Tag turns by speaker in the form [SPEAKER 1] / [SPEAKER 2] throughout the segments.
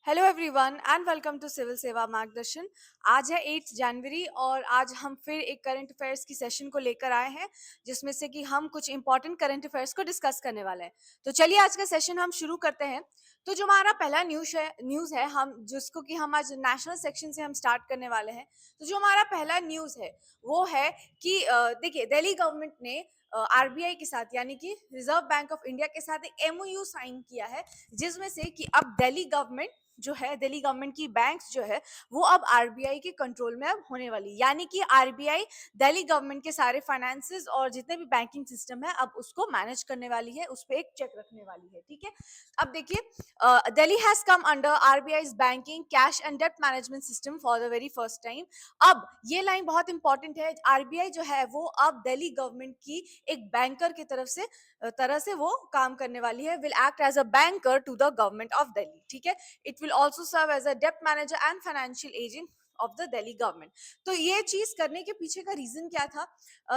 [SPEAKER 1] Hello everyone and welcome to civil सेवा मार्गदर्शन। आज है 8 जनवरी और आज हम फिर एक करंट अफेयर्स की सेशन को लेकर आए हैं जिसमें से कि हम कुछ इंपॉर्टेंट करंट अफेयर्स को डिस्कस करने वाले हैं। तो चलिए आज का सेशन हम शुरू करते हैं। तो जो हमारा पहला न्यूज़ है हम जिसको कि हम आज नेशनल सेक्शन से हम स्टार्ट करने वाले हैं। तो जो हमारा पहला न्यूज़ है वो है कि देखिए दिल्ली गवर्नमेंट ने आरबीआई के साथ यानी कि रिजर्व बैंक ऑफ इंडिया के साथ एक एमओयू साइन किया है जिसमें से कि अब दिल्ली गवर्नमेंट जो है दिल्ली गवर्नमेंट की बैंक्स जो है वो अब आरबीआई के कंट्रोल में अब होने वाली यानी कि आरबीआई दिल्ली गवर्नमेंट के सारे फाइनेंसेस और जितने भी बैंकिंग सिस्टम है अब उसको मैनेज करने वाली है, उस पर एक चेक रखने वाली है। ठीक है, अब देखिए Delhi has come under RBI's banking cash and debt management system for the very first time. अब ये लाइन बहुत इंपॉर्टेंट है, आरबीआई जो है वो अब दिल्ली गवर्नमेंट की एक बैंकर की तरह से वो काम करने वाली है, will act as a banker to the government of Delhi. ठीक है, it will also serve as a debt manager and financial agent of the Delhi government. तो ये चीज करने के पीछे का रीजन क्या था?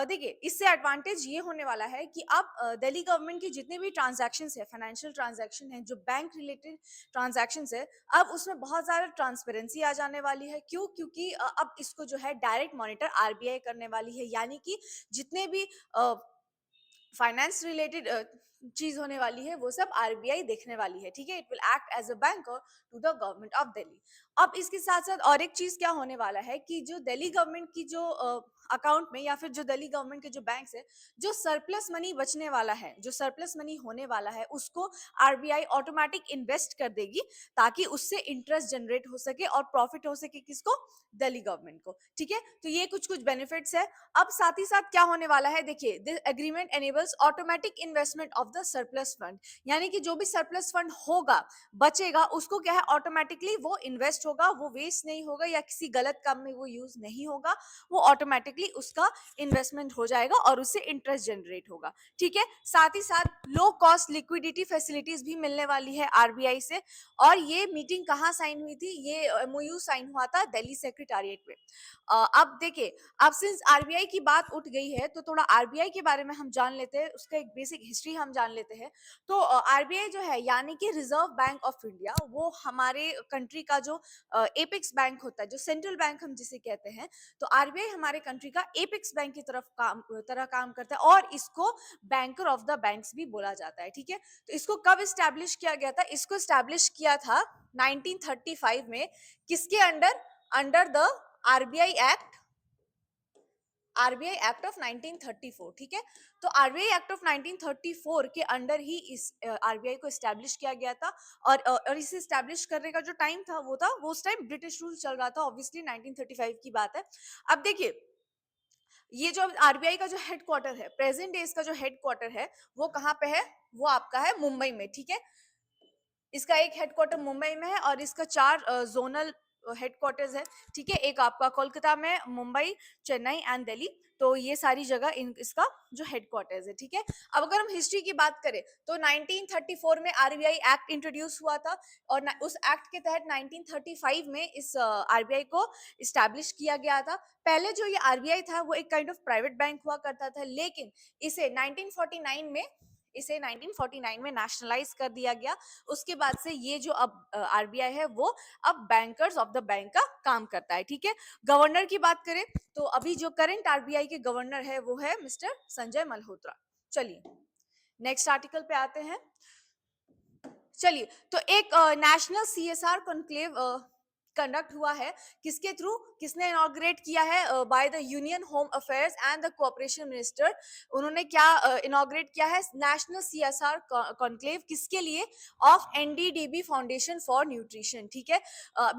[SPEAKER 1] देखिए इससे एडवांटेज ये होने वाला है कि अब दिल्ली गवर्नमेंट के जितने भी ट्रांजैक्शंस है, फाइनेंशियल ट्रांजैक्शन है, जो बैंक रिलेटेड ट्रांजैक्शंस है, अब उसमें बहुत ज्यादा ट्रांसपेरेंसी आ जाने वाली है। क्यों? क्योंकि अब इसको जो है डायरेक्ट मॉनिटर आरबीआई करने वाली है, यानी कि जितने भी फाइनेंस रिलेटेड चीज होने वाली है वो सब आरबीआई देखने वाली है। ठीक है, it will act as a banker to the government of Delhi. अब इसके साथ साथ और एक चीज क्या होने वाला है कि जो दिल्ली गवर्नमेंट की जो अकाउंट में या फिर जो दिल्ली गवर्नमेंट के जो बैंक है, जो सरप्लस मनी बचने वाला है, जो सरप्लस मनी होने वाला है, उसको आरबीआई ऑटोमेटिक इन्वेस्ट कर देगी ताकि उससे इंटरेस्ट जनरेट हो सके और प्रॉफिट हो सके किसको? दिल्ली गवर्नमेंट को। ठीक है, तो ये कुछ कुछ बेनिफिट्स है। अब साथ ही साथ क्या होने वाला है, देखिए this agreement enables automatic investment of the surplus fund, यानी कि जो भी सरप्लस फंड होगा बचेगा उसको क्या है ऑटोमेटिकली वो इन्वेस्ट होगा, वो वेस्ट नहीं होगा या किसी गलत काम में वो यूज नहीं होगा, वो ऑटोमेटिकली उसका इन्वेस्टमेंट हो जाएगा और उससे इंटरेस्ट जनरेट होगा। ठीक है, साथ ही साथ लो कॉस्ट लिक्विडिटी फैसिलिटीज भी मिलने वाली है आरबीआई से। और ये मीटिंग कहाँ साइन हुई थी? ये एमओयू साइन हुआ था दिल्ली सेक्रेटेरिएट में। अब देखिए, अब सिंस आरबीआई की बात उठ गई है तो थोड़ा आरबीआई के बारे में हम जान लेते हैं, उसका एक बेसिक हिस्ट्री हम जान लेते हैं। तो आरबीआई जो है यानी कि रिजर्व बैंक ऑफ इंडिया, वो हमारे कंट्री का जो एपेक्स बैंक होता है, जो सेंट्रल बैंक हम जिसे कहते हैं, तो आरबीआई हमारे कंट्री का एपेक्स बैंक की तरह काम करता है और इसको बैंकर ऑफ द बैंक्स भी बोला जाता है। ठीक है, तो इसको कब स्टैब्लिश किया गया था? इसको स्टैब्लिश किया था 1935 में। किसके under? Under the RBI act, RBI act of 1934। ठीक है, तो आरबीआई एक्ट ऑफ 1934 के अंडर ही इस आरबीआई को एस्टैब्लिश किया गया था। और इसे एस्टैब्लिश करने का जो टाइम था वो उस टाइम ब्रिटिश रूल चल रहा था, ऑब्वियसली 1935 की बात है। अब देखिए, ये जो आरबीआई का जो हेडक्वार्टर है, प्रेजेंट डेज का जो हेडक्वार्टर है, वो कहाँ पे है? वो आपका है मुंबई में। ठीक है, इसका एक हेडक्वार्टर मुंबई में है और इसका 4 जोनल हेडक्वार्टर्स है। ठीक है, एक आपका कोलकाता में, मुंबई, चेन्नई एंड दिल्ली। तो ये सारी जगह इसका जो हेडक्वार्टर्स है। ठीक है, अब अगर हम हिस्ट्री की बात करें तो 1934 में आरबीआई एक्ट इंट्रोड्यूस हुआ था और उस एक्ट के तहत 1935 में इस आरबीआई को इस्टेब्लिश किया गया था। पहले जो ये आरबीआई था वो एक काइंड ऑफ प्राइवेट बैंक हुआ करता था, लेकिन इसे 1949 में नेशनलाइज कर दिया गया। उसके बाद से ये जो अब आरबीआई है वो अब बैंकर्स ऑफ द बैंक का काम करता है। ठीक है, गवर्नर की बात करें तो अभी जो करंट आरबीआई के गवर्नर है वो है मिस्टर संजय मल्होत्रा। चलिए नेक्स्ट आर्टिकल पे आते हैं। चलिए, तो एक नेशनल सीएसआर कॉन्क्लेव कंडक्ट हुआ है। किसके थ्रू? किसने इनॉग्रेट किया है? By the union home affairs and the cooperation minister. उन्होंने क्या इनॉग्रेट किया है? National CSR conclave. किसके लिए? Of NDDB foundation for nutrition. ठीक है,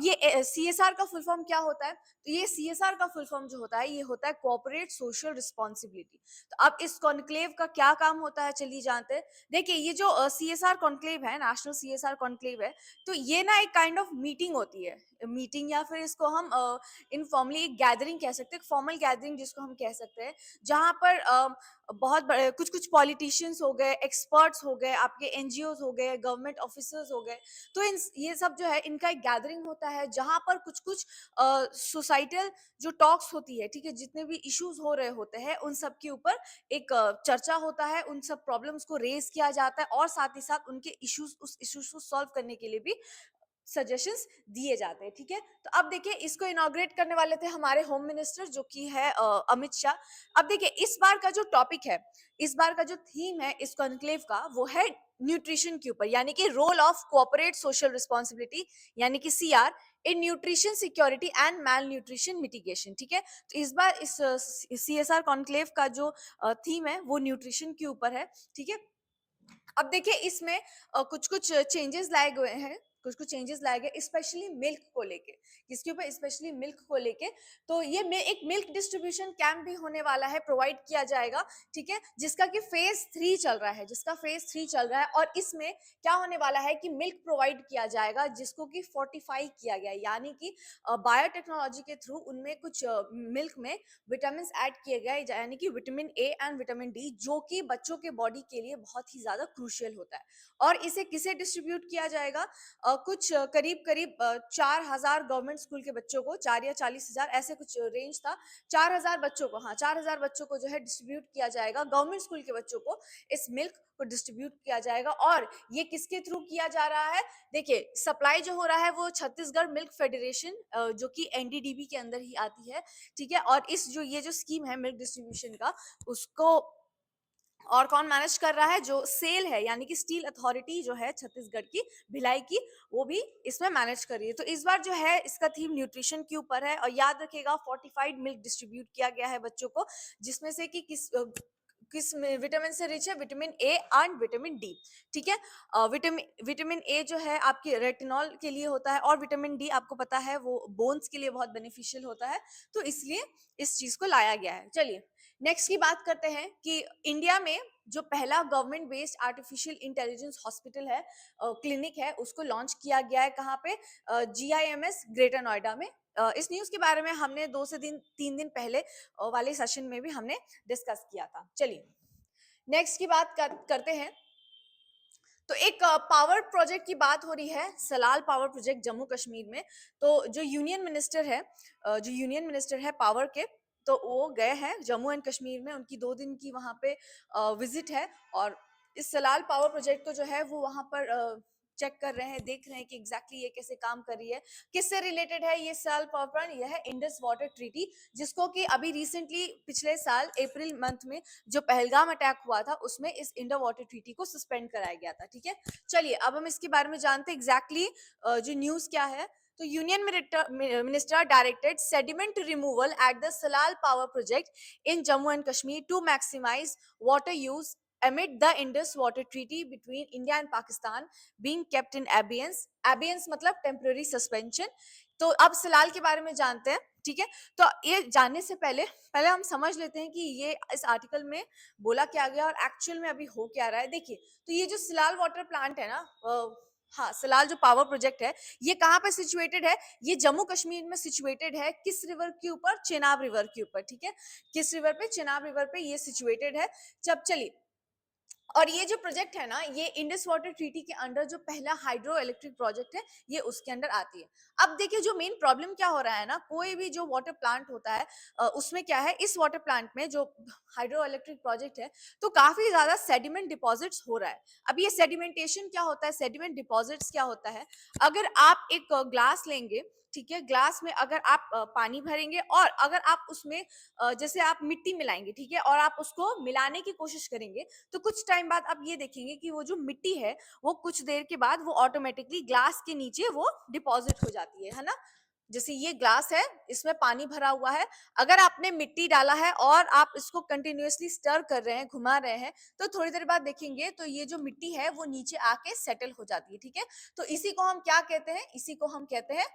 [SPEAKER 1] ये सीएसआर का फुल फॉर्म क्या होता है? तो ये सीएसआर का फुल फॉर्म जो होता है ये होता है कोऑपरेट सोशल रिस्पॉन्सिबिलिटी। तो अब इस कॉन्क्लेव का क्या काम होता है चलिए जानते हैं। देखिए, ये जो सीएसआर कॉन्क्लेव है, नेशनल सीएसआर कॉन्क्लेव है, तो ये ना एक काइंड ऑफ मीटिंग होती है, मीटिंग या फिर इसको हम इनफॉर्मली एक गैदरिंग कह सकते हैं, फॉर्मल गैदरिंग जिसको हम कह सकते हैं, जहां पर बहुत बड़े कुछ कुछ पॉलिटिशियंस हो गए, एक्सपर्ट्स हो गए, आपके एनजीओज हो गए, गवर्नमेंट ऑफिसर्स हो गए। तो ये सब जो है इनका एक गैदरिंग होता है जहां पर कुछ कुछ सोसाइटल जो टॉक्स होती है, ठीक है, जितने भी इश्यूज हो रहे होते हैं उन सब के ऊपर एक चर्चा होता है, उन सब प्रॉब्लम्स को रेज किया जाता है और साथ ही साथ उनके इश्यूज, उस इश्यूज को सॉल्व करने के लिए भी सजेशंस दिए जाते हैं, ठीक है। तो अब देखिए इसको इनॉग्रेट करने वाले थे हमारे होम मिनिस्टर जो कि है अमित शाह। अब देखिए इस बार का जो टॉपिक है, इस बार का जो थीम है इस कॉन्क्लेव का, वो है न्यूट्रिशन के ऊपर, यानी कि role of corporate social responsibility, यानी कि CR, in nutrition security and malnutrition mitigation, ठीक है। तो इस बार इस सीएसआर कॉन्क्लेव का जो थीम है वो न्यूट्रिशन के ऊपर है, ठीक है। अब देखिए इसमें कुछ कुछ चेंजेस लाए गए हैं, कुछ कुछ चेंजेस लाए गए स्पेशली मिल्क को लेके। किसके ऊपर? स्पेशली मिल्क को लेके। तो ये एक मिल्क डिस्ट्रीब्यूशन कैंप भी होने वाला है, प्रोवाइड किया जाएगा, ठीक है, जिसका कि फेज 3 चल रहा है, जिसका फेज 3 चल रहा है। और इसमें क्या होने वाला है कि मिल्क प्रोवाइड किया जाएगा जिसको कि फोर्टिफाई किया गया है, यानी कि बायोटेक्नोलॉजी के थ्रू उनमें कुछ मिल्क में विटामिन ऐड किए गए, यानी कि vitamin A and vitamin D, जो कि बच्चों के बॉडी के लिए बहुत ही ज्यादा क्रूशियल होता है। और इसे किसे डिस्ट्रीब्यूट किया जाएगा? कुछ करीब करीब 4,000 गवर्नमेंट स्कूल के बच्चों को, 4 या 40,000 ऐसे कुछ रेंज था, 4,000 बच्चों को, हाँ 4,000 बच्चों को जो है डिस्ट्रीब्यूट किया जाएगा, गवर्नमेंट स्कूल के बच्चों को इस मिल्क को डिस्ट्रीब्यूट किया जाएगा। और ये किसके थ्रू किया जा रहा है? देखिए सप्लाई जो हो रहा है वो छत्तीसगढ़ मिल्क फेडरेशन, जो कि एनडीडीबी के अंदर ही आती है, ठीक है। और इस जो ये जो स्कीम है मिल्क डिस्ट्रीब्यूशन का, उसको और कौन मैनेज कर रहा है? जो सेल है, यानी कि स्टील अथॉरिटी जो है छत्तीसगढ़ की, भिलाई की, वो भी इसमें मैनेज कर रही है। तो इस बार जो है इसका थीम न्यूट्रिशन के ऊपर है। और याद रखिएगा फोर्टिफाइड मिल्क डिस्ट्रीब्यूट किया गया है बच्चों को, जिसमें से कि किस विटामिन से रिच है? Vitamin A and vitamin D, ठीक है। विटामिन विटामिन ए जो है आपकी रेटिनॉल के लिए होता है, और विटामिन डी आपको पता है वो बोन्स के लिए बहुत बेनिफिशियल होता है। तो इसलिए इस चीज को लाया गया है। चलिए नेक्स्ट की बात करते हैं कि इंडिया में जो पहला government based artificial intelligence hospital है, क्लिनिक है, उसको लॉन्च किया गया है। कहाँ पे? जीआईएमएस ग्रेटर नोएडा में। इस न्यूज के बारे में हमने 2 से 3 दिन पहले वाले सेशन में भी हमने डिस्कस किया था। चलिए नेक्स्ट की बात करते हैं। तो एक पावर प्रोजेक्ट की बात हो रही है, सलाल पावर प्रोजेक्ट जम्मू कश्मीर में। तो जो यूनियन मिनिस्टर है, जो यूनियन मिनिस्टर है पावर के, तो वो गए हैं जम्मू एंड कश्मीर में, उनकी 2 दिन की वहां पे विजिट है। और इस सलाल पावर प्रोजेक्ट को जो है वो वहां पर चेक कर रहे हैं, देख रहे हैं कि एग्जैक्टली ये कैसे काम कर रही है। किससे रिलेटेड है ये सलाल पावर प्लांट? यह है इंडस वाटर ट्रीटी, जिसको कि अभी रिसेंटली पिछले साल अप्रैल मंथ में जो पहलगाम अटैक हुआ था, उसमें इस इंडो वाटर ट्रीटी को सस्पेंड कराया गया था, ठीक है। चलिए अब हम इसके बारे में जानते हैं एग्जैक्टली जो न्यूज क्या है। तो union minister directed sediment removal at the Salal power project in Jammu and Kashmir to maximise water use amid the Indus Water Treaty between India and Pakistan being kept in abeyance. Abeyance मतलब temporary suspension. तो अब सलाल के बारे में जानते हैं, ठीक है। तो ये जानने से पहले पहले हम समझ लेते हैं कि ये इस आर्टिकल में बोला क्या गया और एक्चुअल में अभी हो क्या रहा है। देखिए तो ये जो सलाल वाटर प्लांट है ना, हाँ सलाल जो पावर प्रोजेक्ट है, ये कहाँ पे सिचुएटेड है? ये जम्मू कश्मीर में सिचुएटेड है। किस रिवर के ऊपर? चेनाब रिवर के ऊपर, ठीक है। किस रिवर पे? चेनाब रिवर पे ये सिचुएटेड है। जब चलिए, और ये जो प्रोजेक्ट है ना, ये इंडस वाटर ट्रीटी के अंडर जो पहला हाइड्रो इलेक्ट्रिक प्रोजेक्ट है, ये उसके अंडर आती है। अब देखिए जो मेन प्रॉब्लम क्या हो रहा है ना, कोई भी जो वाटर प्लांट होता है, उसमें क्या है, इस वाटर प्लांट में जो हाइड्रो इलेक्ट्रिक प्रोजेक्ट है, तो काफी ज्यादा सेडिमेंट डिपॉजिट्स हो रहा है। अब ये सेडिमेंटेशन क्या होता है, सेडिमेंट डिपॉजिट्स क्या होता है? अगर आप एक ग्लास लेंगे, ठीक है, ग्लास में अगर आप पानी भरेंगे और अगर आप उसमें जैसे आप मिट्टी मिलाएंगे, ठीक है, और आप उसको मिलाने की कोशिश करेंगे, तो कुछ टाइम बाद आप ये देखेंगे कि वो जो मिट्टी है वो कुछ देर के बाद वो ऑटोमेटिकली ग्लास के नीचे वो डिपॉजिट हो जाती है ना। जैसे ये ग्लास है, इसमें पानी भरा हुआ है, अगर आपने मिट्टी डाला है और आप इसको कंटिन्यूअसली स्टर कर रहे हैं, घुमा रहे हैं, तो थोड़ी देर बाद देखेंगे तो ये जो मिट्टी है वो नीचे आके सेटल हो जाती है, ठीक है। तो इसी को हम क्या कहते हैं? इसी को हम कहते हैं,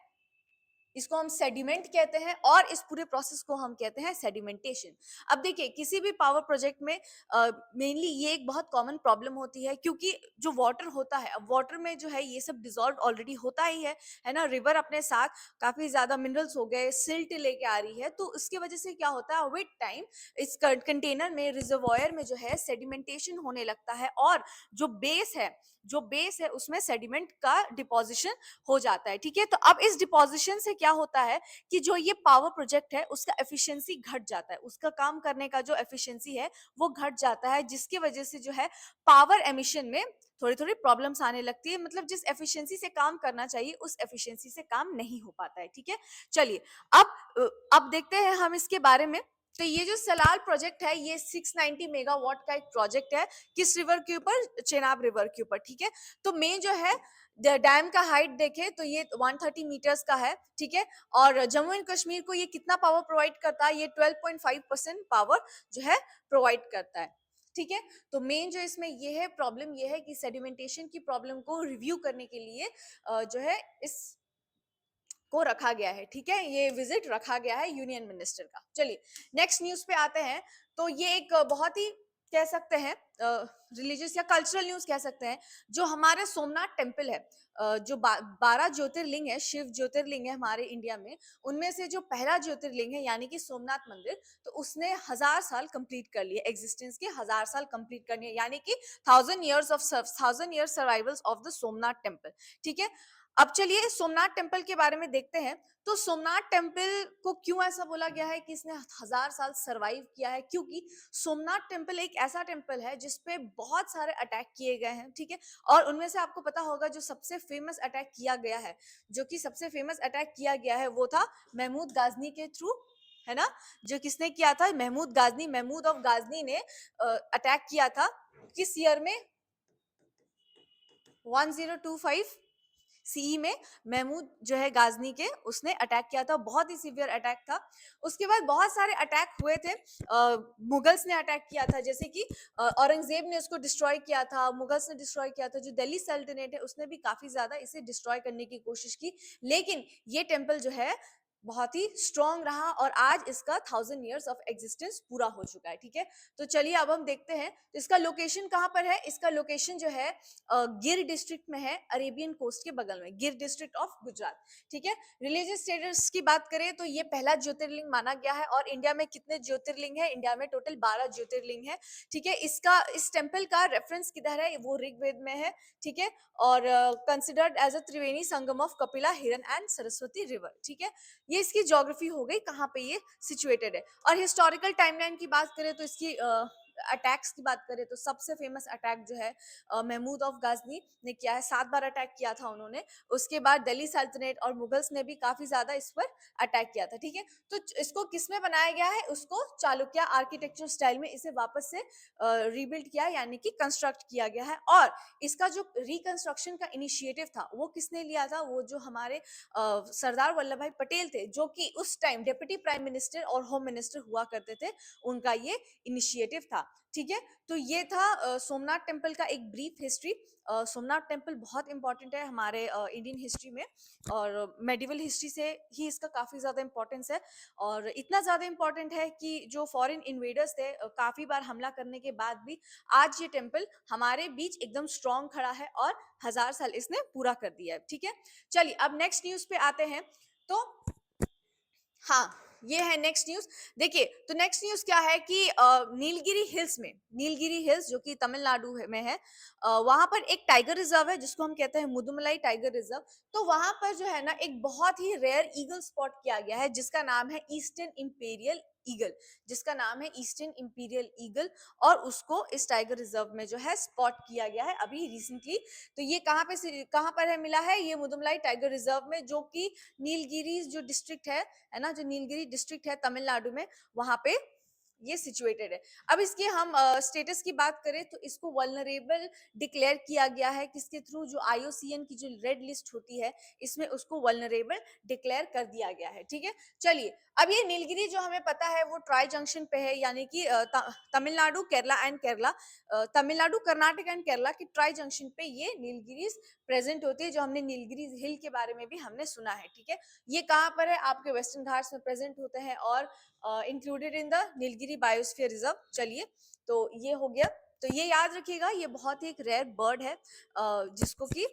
[SPEAKER 1] इसको हम सेडिमेंट कहते हैं, और इस पूरे प्रोसेस को हम कहते हैं सेडिमेंटेशन। अब देखिए किसी भी पावर प्रोजेक्ट में मेनली ये एक बहुत कॉमन प्रॉब्लम होती है, क्योंकि जो वाटर होता है, अब वाटर में जो है ये सब डिसॉल्व ऑलरेडी होता ही है ना। रिवर अपने साथ काफी ज्यादा मिनरल्स हो गए, सिल्ट लेके आ रही है, तो उसकी वजह से क्या होता है, विद टाइम इस कंटेनर में, रिजर्वॉयर में जो है सेडिमेंटेशन होने लगता है, और जो बेस है, जो बेस है उसमें सेडिमेंट का डिपोजिशन हो जाता है। ठीक है, तो अब इस डिपोजिशन से क्या होता है कि जो ये पावर प्रोजेक्ट है उसका एफिशिएंसी घट जाता है, उसका काम करने का जो एफिशिएंसी है वो घट जाता है, जिसकी वजह से जो है पावर एमिशन में थोड़ी थोड़ी प्रॉब्लम्स आने लगती है, मतलब जिस एफिशिएंसी से काम करना चाहिए उस एफिशिएंसी से काम नहीं हो पाता है। ठीक है, चलिए अब देखते हैं हम इसके बारे में। तो ये जो सलाल प्रोजेक्ट है ये 690 मेगावाट का एक प्रोजेक्ट है, किस रिवर के ऊपर, चेनाब रिवर के ऊपर। ठीक है, तो मेन जो है डैम का हाइट देखें तो ये 130 मीटर्स का है। ठीक है, और जम्मू एंड कश्मीर को ये कितना पावर प्रोवाइड करता है, ये 12.5% पावर जो है प्रोवाइड करता है। ठीक है, तो मेन जो इसमें ये है प्रॉब्लम, ये है कि सेडिमेंटेशन की प्रॉब्लम को रिव्यू करने के लिए जो है इस को रखा गया है। ठीक है, ये विजिट रखा गया है यूनियन मिनिस्टर का। चलिए नेक्स्ट न्यूज पे आते हैं। तो ये एक बहुत ही कह सकते हैं रिलीजियस या कल्चरल न्यूज कह सकते हैं। जो हमारे सोमनाथ टेम्पल है, जो 12 ज्योतिर्लिंग है, शिव ज्योतिर्लिंग है हमारे इंडिया में, उनमें से जो पहला ज्योतिर्लिंग है यानी कि सोमनाथ मंदिर, तो उसने 1000 साल कंप्लीट कर लिए, एग्जिस्टेंस के 1000 साल कंप्लीट करने, यानी कि 1000 year survivals of the Somnath temple. ठीक है, अब चलिए सोमनाथ टेम्पल के बारे में देखते हैं। तो सोमनाथ टेम्पल को क्यों ऐसा बोला गया है कि इसने 1000 साल सरवाइव किया है, क्योंकि सोमनाथ टेम्पल एक ऐसा टेम्पल है जिसपे बहुत सारे अटैक किए गए हैं। ठीक है, और उनमें से आपको पता होगा जो सबसे फेमस अटैक किया गया है, जो कि सबसे फेमस अटैक किया गया है वो था महमूद गाजनी के थ्रू, है ना। जो किसने किया था, महमूद गाजनी, महमूद ऑफ गाजनी ने अटैक किया था किस ईयर में, 1025 सीई में महमूद जो है गाजनी के, उसने अटैक किया था, बहुत ही सीवियर अटैक था। उसके बाद बहुत सारे अटैक हुए थे, मुगल्स ने अटैक किया था, जैसे कि औरंगजेब ने उसको डिस्ट्रॉय किया था, मुगल्स ने डिस्ट्रॉय किया था, जो दिल्ली सल्तनत है उसने भी काफी ज्यादा इसे डिस्ट्रॉय करने की कोशिश की, लेकिन ये टेम्पल जो है बहुत ही स्ट्रांग रहा और आज इसका 1000 ईयर्स ऑफ एग्जिस्टेंस पूरा हो चुका है। ठीक है, तो चलिए अब हम देखते हैं तो इसका लोकेशन कहाँ पर है। इसका लोकेशन जो है गिर डिस्ट्रिक्ट में है, अरेबियन कोस्ट के बगल में, गिर डिस्ट्रिक्ट ऑफ गुजरात। ठीक है, रिलीजियस स्टेटस की बात करें तो ये पहला ज्योतिर्लिंग माना गया है। और इंडिया में कितने ज्योतिर्लिंग है, इंडिया में टोटल 12 ज्योतिर्लिंग है। ठीक है, इसका इस टेम्पल का रेफरेंस किधर है, वो ऋग्वेद में है। ठीक है, और considered as a Triveni Sangam of Kapila, Hiran and Saraswati river. ठीक है, ये इसकी ज्योग्राफी हो गई, कहाँ पे ये सिचुएटेड है। और हिस्टोरिकल टाइमलाइन की बात करें तो इसकी अटैक्स की बात करें तो सबसे फेमस अटैक जो है महमूद ऑफ गाजनी ने किया है, 7 बार अटैक किया था उन्होंने। उसके बाद दिल्ली सल्तनत और मुगल्स ने भी काफी ज्यादा इस पर अटैक किया था। ठीक है, तो इसको किसमें बनाया गया है, उसको चालुक्य आर्किटेक्चर स्टाइल में इसे वापस से रीबिल्ड किया, यानी कि कंस्ट्रक्ट किया गया है। और इसका जो रिकंस्ट्रक्शन का इनिशिएटिव था वो किसने लिया था, वो जो हमारे सरदार वल्लभ भाई पटेल थे, जो कि उस टाइम डिप्टी प्राइम मिनिस्टर और होम मिनिस्टर हुआ करते थे, उनका ये इनिशिएटिव था। ठीक है, तो ये था सोमनाथ टेम्पल का एक ब्रीफ हिस्ट्री। सोमनाथ टेम्पल बहुत इंपॉर्टेंट है हमारे इंडियन हिस्ट्री में, और मेडिवल हिस्ट्री से ही इसका काफी ज्यादा इंपॉर्टेंस है। और इतना ज्यादा इंपॉर्टेंट है कि जो फॉरेन इन्वेडर्स थे काफी बार हमला करने के बाद भी आज ये टेम्पल हमारे बीच एकदम स्ट्रांग खड़ा है और 1000 साल इसने पूरा कर दिया है। ठीक है, चलिए अब नेक्स्ट न्यूज पे आते हैं। तो हाँ, ये है नेक्स्ट न्यूज। देखिए, तो नेक्स्ट न्यूज क्या है कि नीलगिरी हिल्स में, नीलगिरी हिल्स जो कि तमिलनाडु में है, वहां पर एक टाइगर रिजर्व है जिसको हम कहते हैं मुदुमलाई टाइगर रिजर्व। तो वहां पर जो है ना एक बहुत ही रेयर ईगल स्पॉट किया गया है जिसका नाम है ईस्टर्न इंपीरियल ईगल, जिसका नाम है ईस्टर्न इंपीरियल ईगल। और उसको इस टाइगर रिजर्व में जो है स्पॉट किया गया है अभी रिसेंटली। तो ये कहाँ पर है मिला है, ये मुदुमलाई टाइगर रिजर्व में, जो कि नीलगिरी जो डिस्ट्रिक्ट है ना, जो नीलगिरी डिस्ट्रिक्ट है तमिलनाडु में, वहां पे ये सिचुएटेड है। अब इसके हम स्टेटस की बात करें तो इसको वल्नरेबल डिक्लेयर किया गया है, किसके थ्रू, जो आईयूसीएन की जो रेड लिस्ट होती है इसमें उसको वल्नरेबल डिक्लेयर कर दिया गया है। ठीक है, चलिए अब ये नीलगिरी जो हमें पता है वो ट्राई जंक्शन पे है, यानी कि तमिलनाडु केरला एंड केरला, तमिलनाडु कर्नाटक एंड केरला की ट्राई जंक्शन पे ये नीलगिरी प्रेजेंट होती है, जो हमने नीलगिरी हिल के बारे में भी हमने सुना है। ठीक है, ये कहाँ पर है, आपके वेस्टर्न घाट्स में प्रेजेंट होते हैं और included in the Nilgiri biosphere reserve. चलिए, तो ये हो गया। तो ये याद रखिएगा, ये बहुत ही एक रेयर बर्ड है जिसको कि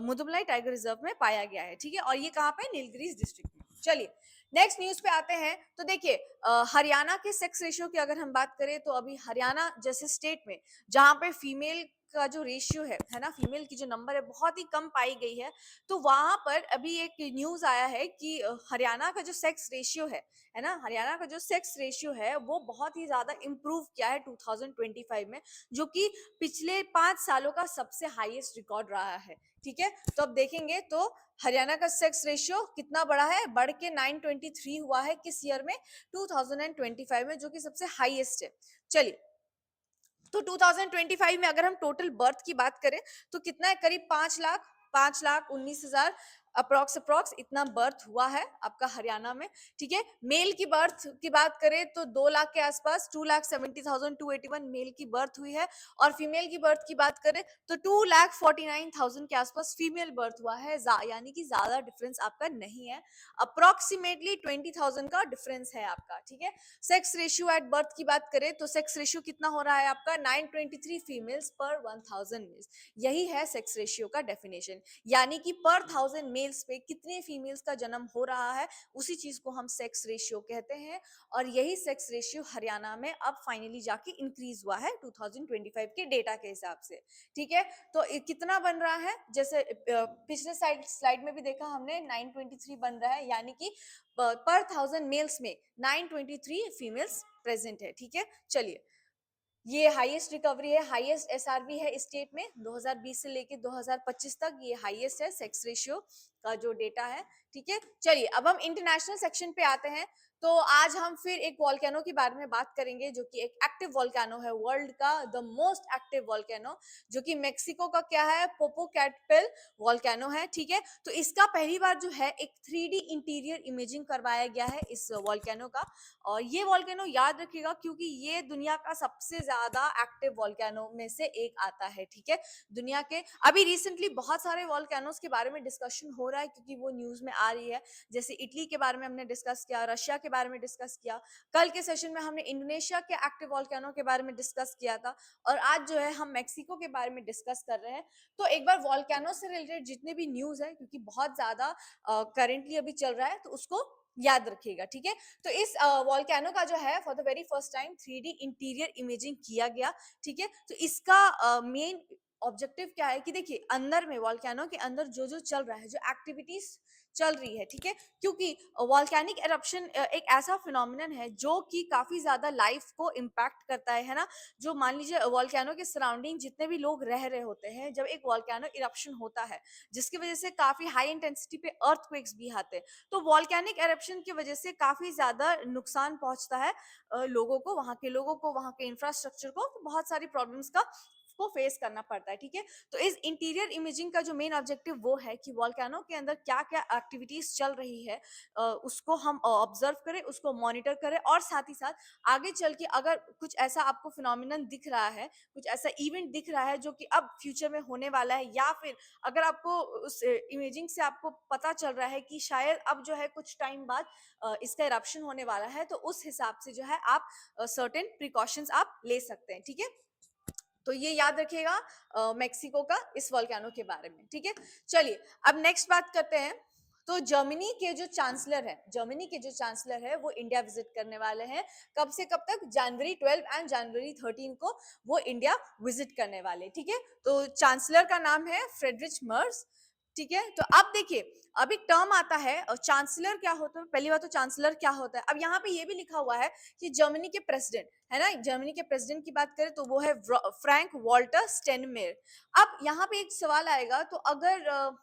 [SPEAKER 1] मुदुमलाई टाइगर रिजर्व में पाया गया है। ठीक है, और ये कहाँ पे, नीलगिरी डिस्ट्रिक्ट में। चलिए नेक्स्ट न्यूज पे आते हैं। तो देखिए हरियाणा के सेक्स रेशियो की अगर हम बात करें तो अभी हरियाणा जैसे स्टेट में जहां पे फीमेल का जो रेशियो है ना, फीमेल की जो नंबर है बहुत ही कम पाई गई है। तो वहां पर अभी एक न्यूज आया है कि हरियाणा का जो सेक्स रेशियो है ना, हरियाणा का जो सेक्स रेशियो है वो बहुत ही ज्यादा इम्प्रूव किया है 2025 में, जो कि पिछले 5 सालों का सबसे हाईएस्ट रिकॉर्ड रहा है। ठीक है, तो अब देखेंगे तो हरियाणा का सेक्स रेशियो कितना बढ़ा है, बढ़ के 923 हुआ है किस ईयर में, 2025 में, जो कि सबसे हाईएस्ट है। चलिए, तो 2025 में अगर हम टोटल बर्थ की बात करें तो कितना है, करीब 5,19,000 अप्रोक्स अप्रोक्स इतना बर्थ हुआ है आपका हरियाणा में। ठीक है, मेल की बर्थ की बात करें तो 2 लाख के आसपास, 2,70,281 मेल की बर्थ हुई है। और फीमेल की बर्थ की बात करें तो 2,49,000 के आसपास फीमेल बर्थ हुआ है। यानी कि ज्यादा डिफरेंस आपका नहीं है, अप्रोक्सीमेटली 20,000 का डिफरेंस है आपका। ठीक है, सेक्स रेशियो एट बर्थ की बात करें तो सेक्स रेशियो कितना हो रहा है आपका, 923 फीमेल्स पर 1000 मेल्स। यही है सेक्स रेशियो का डेफिनेशन, यानी कि पर 1000 मेल्स पे कितने फीमेल्स का जन्म हो रहा है, उसी चीज को हम सेक्स रेशियो कहते हैं। और यही सेक्स रेशियो हरियाणा में अब फाइनली जाके इंक्रीज हुआ है 2025 के डेटा के हिसाब से। ठीक है, तो कितना बन रहा है, जैसे पिछले स्लाइड में भी देखा हमने 923 बन रहा है, यानी कि पर 1000 मेल्स में 923 फीमेल्स प्रेजेंट है। ठीक है, चलिए, ये हाईएस्ट रिकवरी है, हाईएस्ट एसआरबी है स्टेट में 2020 से लेके 2025 तक, ये हाईएस्ट है सेक्स रेशियो का जो डेटा है। ठीक है, चलिए अब हम इंटरनेशनल सेक्शन पे आते हैं। तो आज हम फिर एक वॉल्केनो के बारे में बात करेंगे, जो कि एक एक्टिव वॉल्केनो है, वर्ल्ड का द मोस्ट एक्टिव वॉल्केनो, जो कि मेक्सिको का क्या है, पोपोकैटपेल वॉल्केनो है। ठीक है, तो इसका पहली बार जो है एक 3D इंटीरियर इमेजिंग करवाया गया है इस वॉल्केनो का। और ये वॉल्केनो याद रखिएगा, क्योंकि ये दुनिया का सबसे ज्यादा एक्टिव वॉल्केनो में से एक आता है। ठीक है, दुनिया के अभी रिसेंटली बहुत सारे वॉल्केनोस के बारे में डिस्कशन हो रहा है, क्योंकि वो न्यूज में आ रही है। जैसे इटली के बारे में हमने डिस्कस किया, रशिया के बारे में डिस्कस किया, कल के सेशन में हमने इंडोनेशिया के एक्टिव वॉल्केनो के बारे में डिस्कस किया था, और आज जो है हम मेक्सिको के बारे में डिस्कस कर रहे हैं। तो एक बार वॉल्केनो से रिलेटेड जितने भी न्यूज है, क्योंकि बहुत ज्यादा करेंटली अभी चल रहा है, तो उसको याद रखिएगा। ठीक है, तो इस वॉल्केनो का जो है for the very first time 3D interior imaging किया गया। ठीक है, तो इसका मेन ऑब्जेक्टिव क्या है कि देखिए, अंदर में वॉल्केनो के अंदर जो जो चल रहा है, जो एक्टिविटीज चल रही है, ठीक है, क्योंकि वॉल्केनिक एरप्शन एक ऐसा फिनोमिनन है जो कि काफी ज्यादा लाइफ को इम्पैक्ट करता है ना। जो मान लीजिए वॉल्केनो के सराउंडिंग जितने भी लोग रह रहे होते हैं, जब एक वॉल्केनो इरप्शन होता है, जिसकी वजह से काफी हाई इंटेंसिटी पे अर्थक्वेक्स भी आते हैं, तो वॉल्केनिक एरप्शन की वजह से काफी ज्यादा नुकसान पहुंचता है लोगों को, वहां के लोगों को, वहां के इंफ्रास्ट्रक्चर को, तो बहुत सारी प्रॉब्लम्स को फेस करना पड़ता है। ठीक है, तो इस इंटीरियर इमेजिंग का जो मेन ऑब्जेक्टिव वो है कि वॉल्केनो के अंदर क्या क्या एक्टिविटीज चल रही है, उसको हम ऑब्जर्व करें, उसको मॉनिटर करें, और साथ ही साथ आगे चल के अगर कुछ ऐसा आपको फिनोमिनन दिख रहा है, कुछ ऐसा इवेंट दिख रहा है जो कि अब फ्यूचर में होने वाला है, या फिर अगर आपको उस इमेजिंग से आपको पता चल रहा है कि शायद अब जो है कुछ टाइम बाद इसका इरप्शन होने वाला है, तो उस हिसाब से जो है आप सर्टेन प्रिकॉशंस आप ले सकते हैं। ठीक है, तो ये याद रखिएगा मेक्सिको का इस वॉल्केनो के बारे में। ठीक है, चलिए अब नेक्स्ट बात करते हैं। तो जर्मनी के जो चांसलर है, जर्मनी के जो चांसलर है वो इंडिया विजिट करने वाले हैं। कब से कब तक, जनवरी 12 एंड जनवरी 13 को वो इंडिया विजिट करने वाले। ठीक है, तो चांसलर का नाम है फ्रेडरिच मर्स। ठीक है, तो अब देखिए, अब एक टर्म आता है चांसलर क्या होता है। पहली बात तो चांसलर क्या होता है, अब यहाँ पे ये भी लिखा हुआ है कि जर्मनी के प्रेसिडेंट है ना, जर्मनी के प्रेसिडेंट की बात करें तो वो है फ्रैंक वॉल्टर स्टेनमेयर। अब यहाँ पे एक सवाल आएगा, तो अगर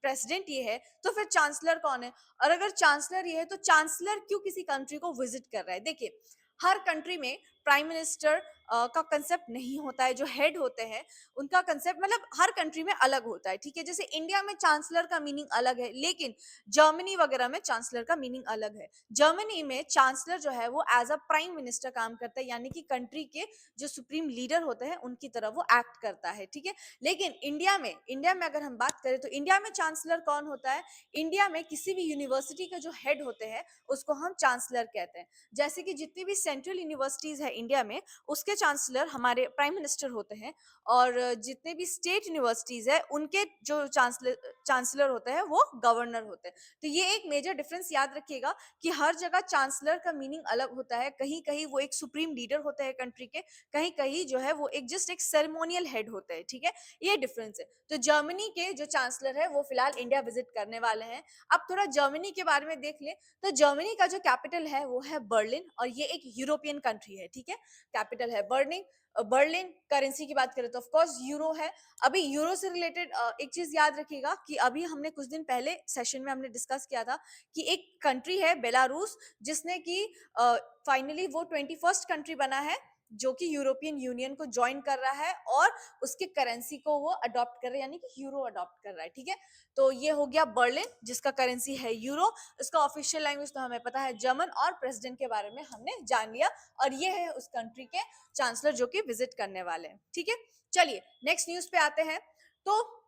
[SPEAKER 1] प्रेसिडेंट ये है तो फिर चांसलर कौन है, और अगर चांसलर ये है तो चांसलर क्यों किसी कंट्री को विजिट कर रहा है। देखिए, हर कंट्री में प्राइम मिनिस्टर का कंसेप्ट नहीं होता है, जो हेड होते हैं उनका कंसेप्ट मतलब हर कंट्री में अलग होता है। ठीक है, जैसे इंडिया में चांसलर का मीनिंग अलग है, लेकिन जर्मनी वगैरह में चांसलर का मीनिंग अलग है। जर्मनी में चांसलर जो है वो एज अ प्राइम मिनिस्टर काम करता है, यानी कि कंट्री के जो सुप्रीम लीडर होते हैं उनकी तरह वो एक्ट करता है। ठीक है, लेकिन इंडिया में अगर हम बात करें तो इंडिया में चांसलर कौन होता है, इंडिया में किसी भी यूनिवर्सिटी के जो हेड होते हैं उसको हम चांसलर कहते हैं। जैसे कि जितनी भी सेंट्रल यूनिवर्सिटीज है इंडिया में, उसके के चांसलर हमारे प्राइम मिनिस्टर होते हैं, और जितने भी स्टेट यूनिवर्सिटीज है उनके जो चांसलर चांसलर होते हैं वो गवर्नर होते हैं। तो ये एक मेजर डिफरेंस याद रखिएगा कि हर जगह चांसलर का मीनिंग अलग होता है। कहीं कहीं वो एक सुप्रीम लीडर होते हैं कंट्री के, कहीं कहीं जो है वो एक जस्ट एक सेरेमोनियल हेड होते हैं, ठीक है। ये डिफरेंस है। तो जर्मनी के जो चांसलर है वो फिलहाल इंडिया विजिट करने वाले हैं। अब थोड़ा जर्मनी के बारे में देख ले, तो जर्मनी का जो कैपिटल है वो है बर्लिन, और ये एक यूरोपियन कंट्री है, ठीक है। कैपिटल है बर्लिन। बर्लिन। करेंसी की बात करें तो ऑफ कोर्स यूरो है। अभी यूरो से रिलेटेड एक चीज याद रखिएगा कि अभी हमने कुछ दिन पहले सेशन में हमने डिस्कस किया था कि एक कंट्री है बेलारूस, जिसने कि फाइनली वो 21st कंट्री बना है जो कि यूरोपियन यूनियन को ज्वाइन कर रहा है, और उसके करेंसी को वो अडॉप्ट कर रहा है, यानी कि यूरो अडॉप्ट कर रहा है, ठीक है। तो ये हो गया बर्लिन, जिसका करेंसी है यूरो। इसका ऑफिशियल लैंग्वेज तो हमें पता है जर्मन, और प्रेसिडेंट के बारे में हमने जान लिया। और ये है उस कंट्री के चांसलर जो कि विजिट करने वाले हैं, ठीक है। चलिए नेक्स्ट न्यूज पे आते हैं। तो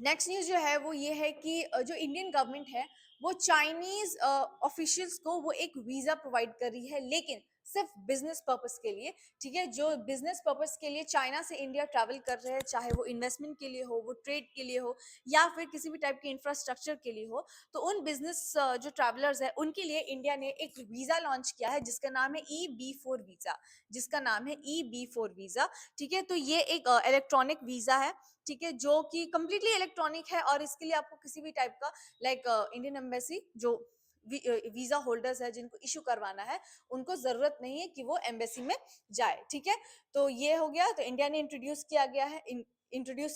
[SPEAKER 1] नेक्स्ट न्यूज जो है वो ये है कि जो इंडियन गवर्नमेंट है वो चाइनीज ऑफिशियल्स को वो एक वीजा प्रोवाइड कर रही है, लेकिन सिर्फ बिजनेस पर्पस के लिए, ठीक है। जो बिजनेस पर्पस के लिए चाइना से इंडिया ट्रैवल कर रहे हैं, चाहे वो इन्वेस्टमेंट के लिए हो, वो ट्रेड के लिए हो, या फिर किसी भी टाइप के इंफ्रास्ट्रक्चर के लिए हो, तो उन बिजनेस जो ट्रैवलर्स है उनके लिए इंडिया ने एक वीजा लॉन्च किया है जिसका नाम है EB4 वीजा। जिसका नाम है EB4 वीजा, ठीक है। तो ये एक इलेक्ट्रॉनिक वीजा है, ठीक है, जो कि कंप्लीटली इलेक्ट्रॉनिक है, और इसके लिए आपको किसी भी टाइप का लाइक इंडियन एम्बेसी जो वीजा होल्डर्स है जिनको इशू करवाना है, उनको जरूरत नहीं है कि वो एम्बेसी में जाए, ठीक है। तो ये हो गया। तो इंडिया ने इंट्रोड्यूस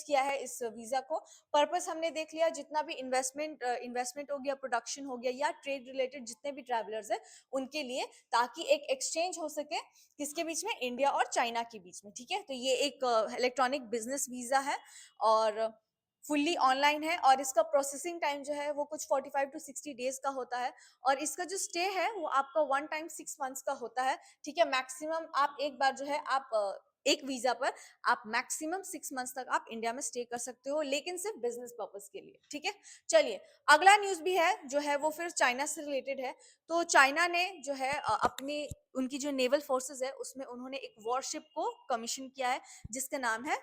[SPEAKER 1] किया है इस वीजा को। पर्पस हमने देख लिया, जितना भी इन्वेस्टमेंट हो गया, प्रोडक्शन हो गया, या ट्रेड रिलेटेड जितने भी ट्रैवलर्स है उनके लिए, ताकि एक एक्सचेंज हो सके किसके बीच में, इंडिया और चाइना के बीच में, ठीक है। तो ये एक इलेक्ट्रॉनिक बिजनेस वीजा है, और फुल्ली ऑनलाइन है, और इसका प्रोसेसिंग टाइम जो है वो कुछ 45 टू 60 डेज का होता है, और इसका जो स्टे है वो आपका 1 टाइम 6 मंथ्स का होता है, ठीक है। मैक्सिमम आप एक बार जो है आप एक वीजा पर आप मैक्सिमम 6 मंथ्स तक आप इंडिया में स्टे कर सकते हो, लेकिन सिर्फ बिजनेस पर्पस के लिए, ठीक है। चलिए अगला न्यूज भी है जो है वो फिर चाइना से रिलेटेड है। तो चाइना ने जो है अपनी उनकी जो नेवल फोर्सेस है उसमें उन्होंने एक वॉरशिप को कमीशन किया है, जिसका नाम है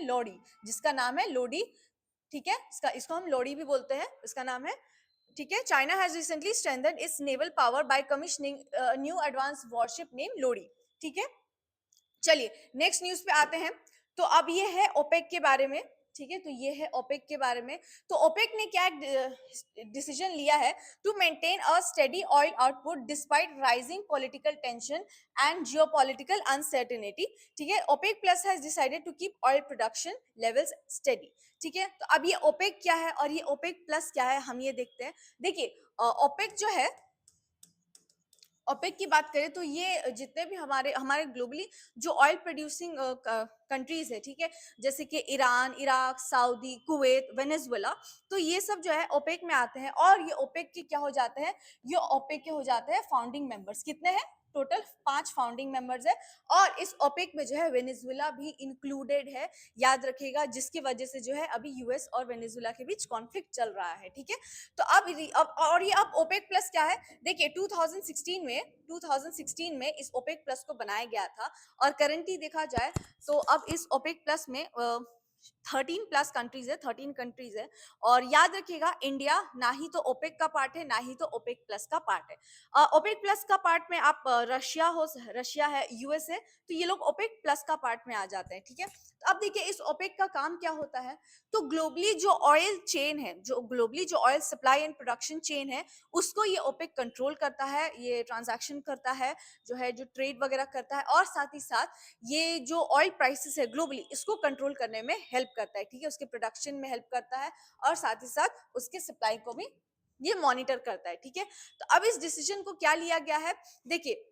[SPEAKER 1] लोडी। जिसका नाम है लोडी, ठीक है। इसको हम लोडी भी बोलते हैं, इसका नाम है, ठीक है। China has recently strengthened it's naval power bye commissioning new advance worship name Lodi, ठीक है। चलिए नेक्स्ट न्यूज पे आते हैं। तो अब ये है ओपेक के बारे में, ठीक है। तो ये है ओपेक के बारे में। तो ओपेक ने क्या डिसीजन लिया है, to maintain a steady oil output despite rising political tension and geopolitical uncertainty, ठीक है। OPEC plus has decided to keep oil production levels steady, ठीक है। तो अब ये ओपेक क्या है और ये ओपेक प्लस क्या है, हम ये देखते हैं। देखिए ओपेक जो है, ओपेक की बात करें तो ये जितने भी हमारे हमारे ग्लोबली जो ऑयल प्रोड्यूसिंग कंट्रीज है, ठीक है, जैसे कि Iran, Iraq, Saudi, Kuwait, Venezuela, तो ये सब जो है ओपेक में आते हैं, और ये ओपेक के क्या हो जाते हैं, ये ओपेक के हो जाते हैं फाउंडिंग मेंबर्स। कितने हैं टोटल? 5 फाउंडिंग मेंबर्स है, और इस ओपेक में जो है वेनेजुएला भी इंक्लूडेड है, याद रखिएगा, जिसकी वजह से जो है अभी यूएस और वेनेजुएला के बीच कॉन्फ्लिक्ट चल रहा है, ठीक है। तो अब और ये अब ओपेक प्लस क्या है, देखिए 2016 में इस ओपेक प्लस को बनाया गया था, और करंटली देखा जाए तो अब इस ओपेक प्लस में 13 कंट्रीज है। और याद रखिएगा इंडिया ना ही तो ओपेक का पार्ट है, ना ही तो ओपेक प्लस का पार्ट है। ओपेक प्लस का पार्ट में आप रशिया है, यूएसए, तो ये लोग ओपेक प्लस का पार्ट में आ जाते हैं, ठीक है। तो अब देखिए इस ओपेक का काम क्या होता है। तो ग्लोबली जो ऑयल चेन है, जो ग्लोबली जो oil supply and production chain है, उसको ये ओपेक कंट्रोल करता है, ये ट्रांजैक्शन करता है, जो ट्रेड वगैरह करता है, और साथ ही साथ ये जो ऑयल प्राइसेस है ग्लोबली, इसको कंट्रोल करने में हेल्प करता है, ठीक है। उसके प्रोडक्शन में हेल्प करता है, और साथ ही साथ उसके सप्लाई को भी ये मॉनिटर करता है, ठीक है। तो अब इस डिसीजन को क्या लिया गया है, देखिए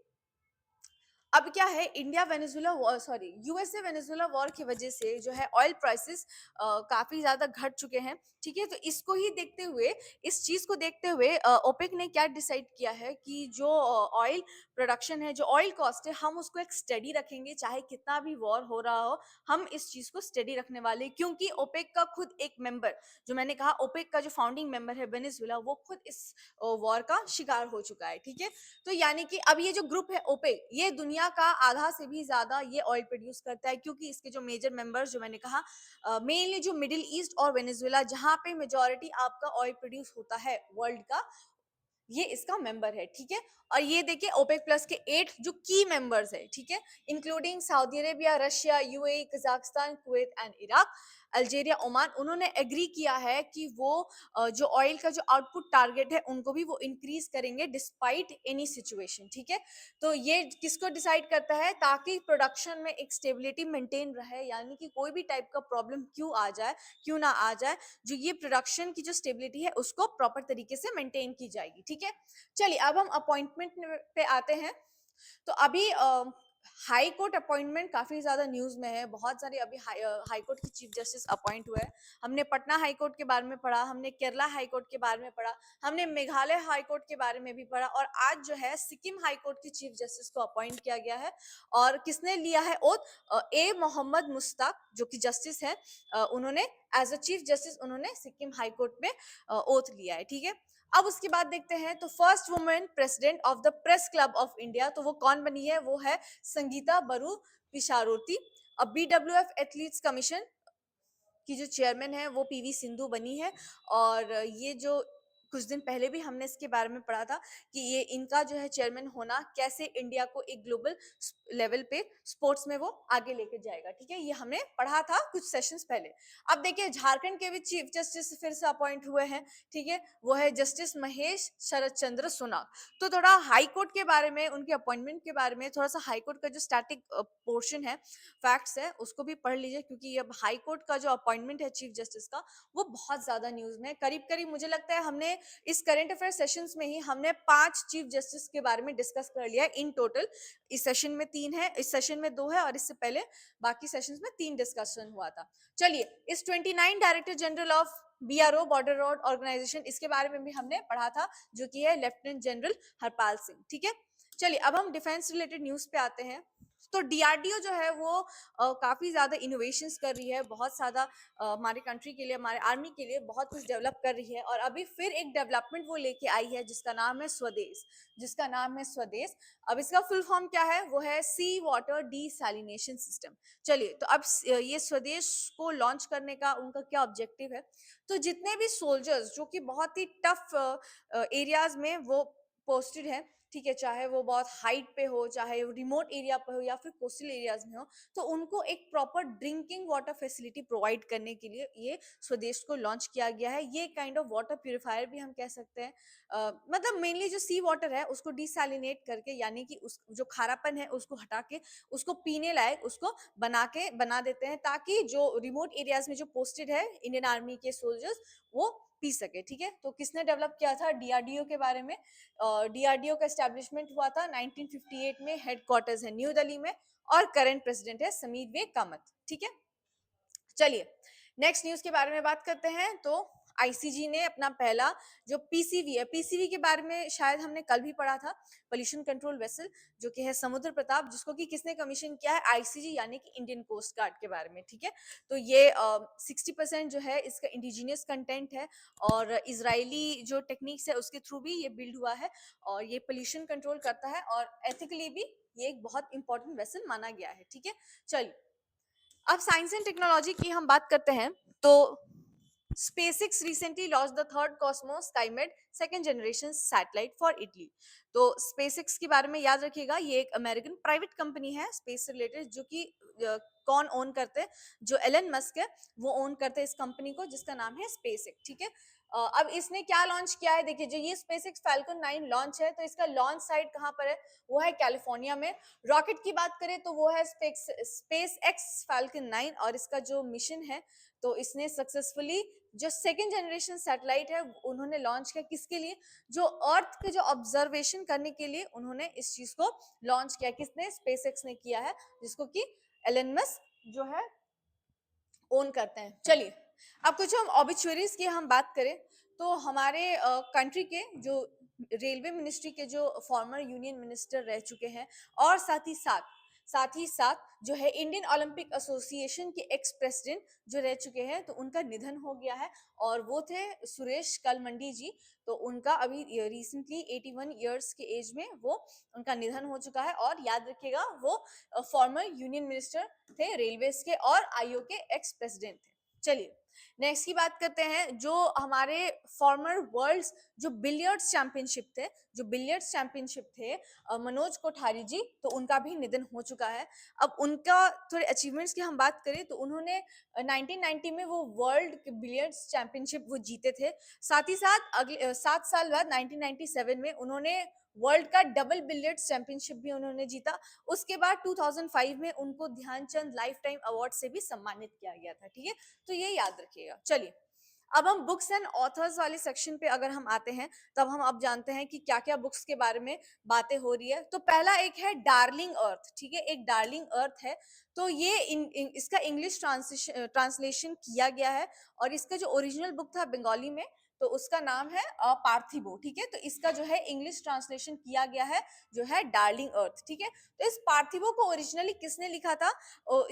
[SPEAKER 1] अब क्या है, India Venezuela war, sorry USA Venezuela war की वजह से जो है ऑयल प्राइसेस काफी ज्यादा घट चुके हैं, ठीक है। तो इसको ही देखते हुए, इस चीज को देखते हुए ओपेक ने क्या डिसाइड किया है कि जो ऑयल प्रोडक्शन है, जो ऑयल कॉस्ट है, हम उसको एक स्टडी रखेंगे, चाहे कितना भी वॉर हो रहा हो, हम इस चीज को स्टडी रखने वाले हैं। क्योंकि ओपेक का खुद एक मेंबर, जो मैंने कहा ओपेक का जो फाउंडिंग मेंबर है वेनेजुएला, वो खुद इस वॉर का शिकार हो चुका है, ठीक है। तो यानी कि अब ये जो ग्रुप है ओपेक, ये दुनिया दुनिया का आधा से भी ज्यादा ये ऑयल प्रोड्यूस करता है, क्योंकि इसके जो मेजर मेंबर्स जो मैंने कहा, मेनली जो मिडिल ईस्ट और वेनेजुएला, जहां पे मेजोरिटी आपका ऑयल प्रोड्यूस होता है वर्ल्ड का, ये इसका मेंबर है, ठीक है। और ये देखिए ओपेक प्लस के 8 जो की मेंबर्स है, ठीक है, including Saudi Arabia, Russia, UAE, Kazakhstan, Kuwait and Iraq, Algeria, Oman, उन्होंने एग्री किया है कि वो जो ऑयल का जो आउटपुट टारगेट है उनको भी वो इंक्रीज करेंगे डिस्पाइट एनी सिचुएशन, ठीक है। तो ये किसको डिसाइड करता है, ताकि प्रोडक्शन में एक स्टेबिलिटी मेंटेन रहे, यानी कि कोई भी टाइप का प्रॉब्लम क्यों आ जाए, क्यों ना आ जाए, जो ये प्रोडक्शन की जो स्टेबिलिटी है उसको प्रॉपर तरीके से मेंटेन की जाएगी, ठीक है। चलिए अब हम अपॉइंटमेंट पे आते हैं। तो अभी हाई कोर्ट अपॉइंटमेंट काफी ज्यादा न्यूज में है, बहुत सारे अभी हाई कोर्ट के चीफ जस्टिस अपॉइंट हुए हैं। हमने पटना हाई कोर्ट के बारे में पढ़ा, हमने केरला हाई कोर्ट के बारे में पढ़ा, हमने मेघालय हाई कोर्ट के बारे में भी पढ़ा, और आज जो है सिक्किम हाई कोर्ट के चीफ जस्टिस को अपॉइंट किया गया है। और किसने लिया है ओथ, ए मोहम्मद मुश्ताक जो कि जस्टिस है, उन्होंने एज अ चीफ जस्टिस उन्होंने सिक्किम हाई कोर्ट में ओथ लिया है, ठीक है। अब उसके बाद देखते हैं, तो first women president of the press club of India, तो वो कौन बनी है, वो है संगीता बरू पिशारोती। अब बीडब्ल्यूएफ एथलीट्स कमीशन की जो चेयरमैन है वो पीवी सिंधु बनी है। और ये जो कुछ दिन पहले भी हमने इसके बारे में पढ़ा था कि ये इनका जो है चेयरमैन होना कैसे इंडिया को एक ग्लोबल लेवल पे स्पोर्ट्स में वो आगे लेके जाएगा, ठीक है। ये हमने पढ़ा था कुछ सेशंस पहले। अब देखिए झारखंड के भी चीफ जस्टिस फिर से अपॉइंट हुए हैं, ठीक है, वो है जस्टिस महेश शरद चंद्र सुनाग। तो थोड़ा हाई कोर्ट के बारे में, उनके अपॉइंटमेंट के बारे में, थोड़ा सा हाई कोर्ट का जो स्टैटिक पोर्शन है, फैक्ट्स है, उसको भी पढ़ लीजिए, क्योंकि अब हाई कोर्ट का जो अपॉइंटमेंट है चीफ जस्टिस का, वो बहुत ज्यादा न्यूज में है। करीब करीब मुझे लगता है हमने इस करंट अफेयर सेशंस में ही हमने 5 चीफ जस्टिस के बारे में डिस्कस कर लिया है इन टोटल। इस सेशन में 3 है, इस सेशन में 2 है, और इससे पहले बाकी सेशंस में 3 डिस्कशन हुआ था। चलिए इस 29 director general of BRO border road organisation, इसके बारे में भी हमने पढ़ा था, जो कि है लेफ्टिनेंट जनरल हरपाल सिंह, ठीक है। चलिए अब हम डिफेंस रिलेटेड न्यूज पे आते हैं। तो डीआरडीओ जो है वो काफी ज्यादा इनोवेशंस कर रही है, बहुत ज्यादा हमारे कंट्री के लिए, हमारे आर्मी के लिए बहुत कुछ डेवलप कर रही है। और अभी फिर एक डेवलपमेंट वो लेके आई है जिसका नाम है स्वदेश, जिसका नाम है स्वदेश। अब इसका फुल फॉर्म क्या है, वो है सी वाटर डीसैलिनेशन सिस्टम। चलिए तो अब ये स्वदेश को लॉन्च करने का उनका क्या ऑब्जेक्टिव है, तो जितने भी सोल्जर्स जो कि बहुत ही टफ एरियाज में वो पोस्टेड है, ठीक है, चाहे वो बहुत हाइट पे हो, चाहे वो रिमोट एरिया पे हो, या फिर कोस्टल एरियाज में हो, तो उनको एक proper drinking water facility provide करने के लिए ये स्वदेश को लॉन्च किया गया है। ये काइंड ऑफ वाटर प्यूरिफायर भी हम कह सकते हैं। मतलब मेनली जो सी वाटर है उसको डिसैलिनेट करके, यानी कि उस जो खारापन है उसको हटा के उसको पीने लायक उसको बना देते हैं, ताकि जो रिमोट एरियाज में जो पोस्टेड है इंडियन आर्मी के सोल्जर्स, वो पी सके, ठीक है। तो किसने डेवलप किया था, डीआरडीओ के बारे में। डीआरडीओ का एस्टेब्लिशमेंट हुआ था 1958 में, हेडक्वार्टर्स है न्यू दिल्ली में, और करंट प्रेसिडेंट है समीर वे कामत, ठीक है। चलिए नेक्स्ट न्यूज के बारे में बात करते हैं। तो आईसीजी ने अपना पहला जो पीसीवी है, पीसीवी के बारे में शायद हमने कल भी पढ़ा था, पोल्यूशन कंट्रोल वेसल, जो कि है समुद्र प्रताप, जिसको कि किसने कमीशन किया है, आईसीजी, यानी कि इंडियन कोस्ट गार्ड के बारे में, ठीक है। तो ये 60% जो है इसका इंडिजिनियस कंटेंट है, और इजरायली जो टेक्निक्स है उसके थ्रू भी ये बिल्ड हुआ है, और ये पोल्यूशन कंट्रोल करता है, और एथिकली भी ये एक बहुत इंपॉर्टेंट वेसल माना गया है, ठीक है। चलिए अब साइंस एंड टेक्नोलॉजी की हम बात करते हैं। तो SpaceX recently launched the third Cosmos SkyMed second generation satellite for Italy। तो SpaceX के बारे में याद रखिएगा, ये एक अमेरिकन प्राइवेट कंपनी है स्पेस से रिलेटेड, जो कि कौन ओन करते हैं, जो एलन मस्क है वो ओन करते हैं इस कंपनी को, जिसका नाम है SpaceX, ठीक है। अब इसने क्या लॉन्च किया है, देखिए जो ये SpaceX Falcon 9 लॉन्च है, तो इसका लॉन्च साइट कहाँ पर है, वो है कैलिफोर्निया में। रॉकेट की बात करें तो वो है स्पेस एक्स Falcon 9, और इसका जो मिशन है, तो इसने सक्सेसफुली जो सेकेंड जनरेशन सैटेलाइट है उन्होंने लॉन्च किया, किसके लिए, जो अर्थ के जो ऑब्जर्वेशन करने के लिए उन्होंने इस चीज को लॉन्च किया, किसने, स्पेसएक्स ने किया है, जिसको कि एलन मस्क जो है ओन करते हैं। चलिए अब कुछ हम ऑबिचुअरीज की हम बात करें, तो हमारे कंट्री के जो रेलवे मिनिस्ट्री के जो फॉर्मर यूनियन मिनिस्टर रह चुके हैं, और साथ ही साथ साथ ही साथ जो है इंडियन ओलंपिक एसोसिएशन के एक्स प्रेसिडेंट जो रह चुके हैं, तो उनका निधन हो गया है, और वो थे सुरेश कलमंडी जी। तो उनका अभी रिसेंटली 81 ईयर्स के एज में वो उनका निधन हो चुका है। और याद रखिएगा वो फॉर्मर यूनियन मिनिस्टर थे रेलवेज के और आईओ के एक्स प्रेसिडेंट थे। चलिए नेक्स्ट की बात करते हैं, जो हमारे फॉर्मर वर्ल्ड्स जो बिलियर्ड्स चैंपियनशिप थे, जो बिलियर्ड्स चैंपियनशिप थे, मनोज कोठारी जी, तो उनका भी निधन हो चुका है। अब उनका थोड़े अचीवमेंट्स की हम बात करें तो उन्होंने 1990 में वो वर्ल्ड बिलियर्ड्स चैंपियनशिप वो जीते थे। साथ ही साथ अगले 7 साल बाद 1997 में उन्होंने वर्ल्ड का डबल बिलियर्ड्स चैंपियनशिप भी उन्होंने जीता। उसके बाद 2005 में उनको ध्यानचंद लाइफ टाइम अवार्ड से भी सम्मानित किया गया था। ठीक है, तो ये याद रखिएगा। चलिए अब हम बुक्स एंड ऑथर्स वाले सेक्शन पे अगर हम आते हैं, तब हम अब जानते हैं कि क्या क्या बुक्स के बारे में बातें हो रही है। तो पहला एक है डार्लिंग अर्थ। ठीक है, एक डार्लिंग अर्थ है, तो ये इसका इंग्लिश ट्रांसलेशन किया गया है, और इसका जो ओरिजिनल बुक था बंगाली में, तो उसका नाम है पार्थिबो। ठीक है, तो इसका जो है इंग्लिश ट्रांसलेशन किया गया है जो है डार्लिंग अर्थ। ठीक है, तो इस पार्थिबो को ओरिजिनली किसने लिखा था?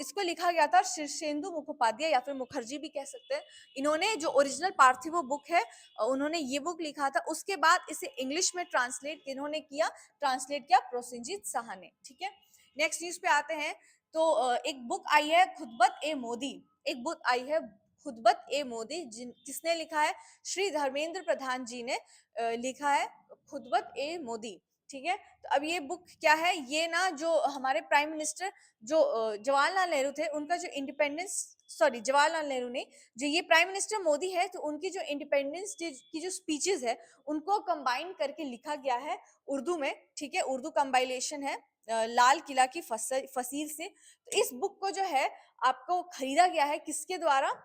[SPEAKER 1] इसको लिखा गया था शीर्षेंदु मुखोपाध्याय, या फिर मुखर्जी भी कह सकते हैं। इन्होंने जो ओरिजिनल पार्थिवो बुक है, उन्होंने ये बुक लिखा था। उसके बाद इसे इंग्लिश में ट्रांसलेट किया प्रोसेनजीत साहा ने। ठीक है, नेक्स्ट न्यूज पे आते हैं। तो एक बुक आई है खुतबत ए मोदी। एक बुक आई है खुतबत ए मोदी, किसने लिखा है? श्री धर्मेंद्र प्रधान जी ने लिखा है खुतबत ए मोदी। ठीक है, तो अब ये बुक क्या है? ये ना जो हमारे प्राइम मिनिस्टर जो जवाहरलाल नेहरू थे, उनका जो इंडिपेंडेंस, सॉरी जवाहरलाल नेहरू ने, जो ये प्राइम मिनिस्टर मोदी है, तो उनकी जो इंडिपेंडेंस डे की जो स्पीचेस है, उनको कंबाइन करके लिखा गया है उर्दू में। ठीक है, उर्दू कंबाइलेशन है लाल किला की फसील से। तो इस बुक को जो है आपको खरीदा गया है किसके द्वारा?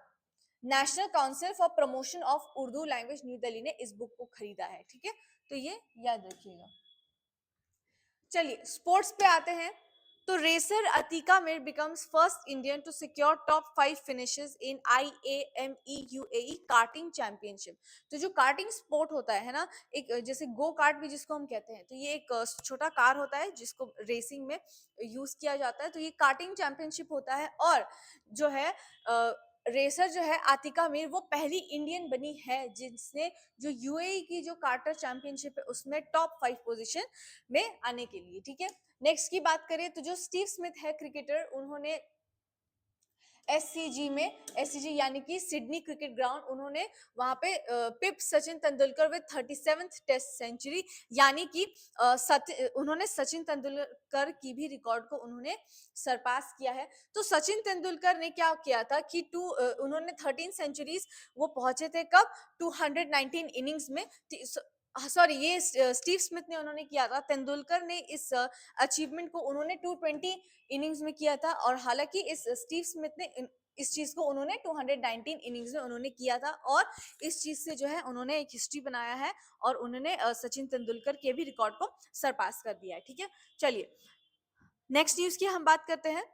[SPEAKER 1] National council for promotion of Urdu language new Delhi ने इस बुक को खरीदा है। ठीक है, तो ये याद रखिएगा। चलिए स्पोर्ट्स पे आते हैं। तो racer Atika Mir becomes first Indian to secure top 5 finishes in IAME UAE karting championship. तो जो कार्टिंग स्पोर्ट होता है ना, एक जैसे गो कार्ट भी जिसको हम कहते हैं, तो ये एक छोटा कार होता है जिसको रेसिंग में यूज किया जाता है। तो ये कार्टिंग चैंपियनशिप होता है, और जो है रेसर जो है आतिका मीर, वो पहली इंडियन बनी है जिसने जो यूएई की जो कार्टर चैंपियनशिप है उसमें टॉप 5 पोजीशन में आने के लिए। ठीक है, नेक्स्ट की बात करें तो जो स्टीव स्मिथ है क्रिकेटर, उन्होंने एससीजी यानी कि सिडनी क्रिकेट ग्राउंड, उन्होंने वहां पे pip Sachin Tendulkar with 37th test century, यानी कि उन्होंने सचिन तेंदुलकर की भी रिकॉर्ड को उन्होंने सरपास किया है। तो सचिन तेंदुलकर ने क्या किया था कि उन्होंने 13 सेंचुरीज वो पहुंचे थे कब? 219 इनिंग्स में। सॉरी, ये स्टीव स्मिथ ने उन्होंने किया था। तेंदुलकर ने इस अचीवमेंट को उन्होंने 220 इनिंग्स में किया था, और हालांकि इस स्टीव स्मिथ ने इस चीज को उन्होंने 219 इनिंग्स में उन्होंने किया था, और इस चीज से जो है उन्होंने एक हिस्ट्री बनाया है, और उन्होंने सचिन तेंदुलकर के भी रिकॉर्ड को सरपास कर दिया है। ठीक है, चलिए नेक्स्ट न्यूज की हम बात करते हैं।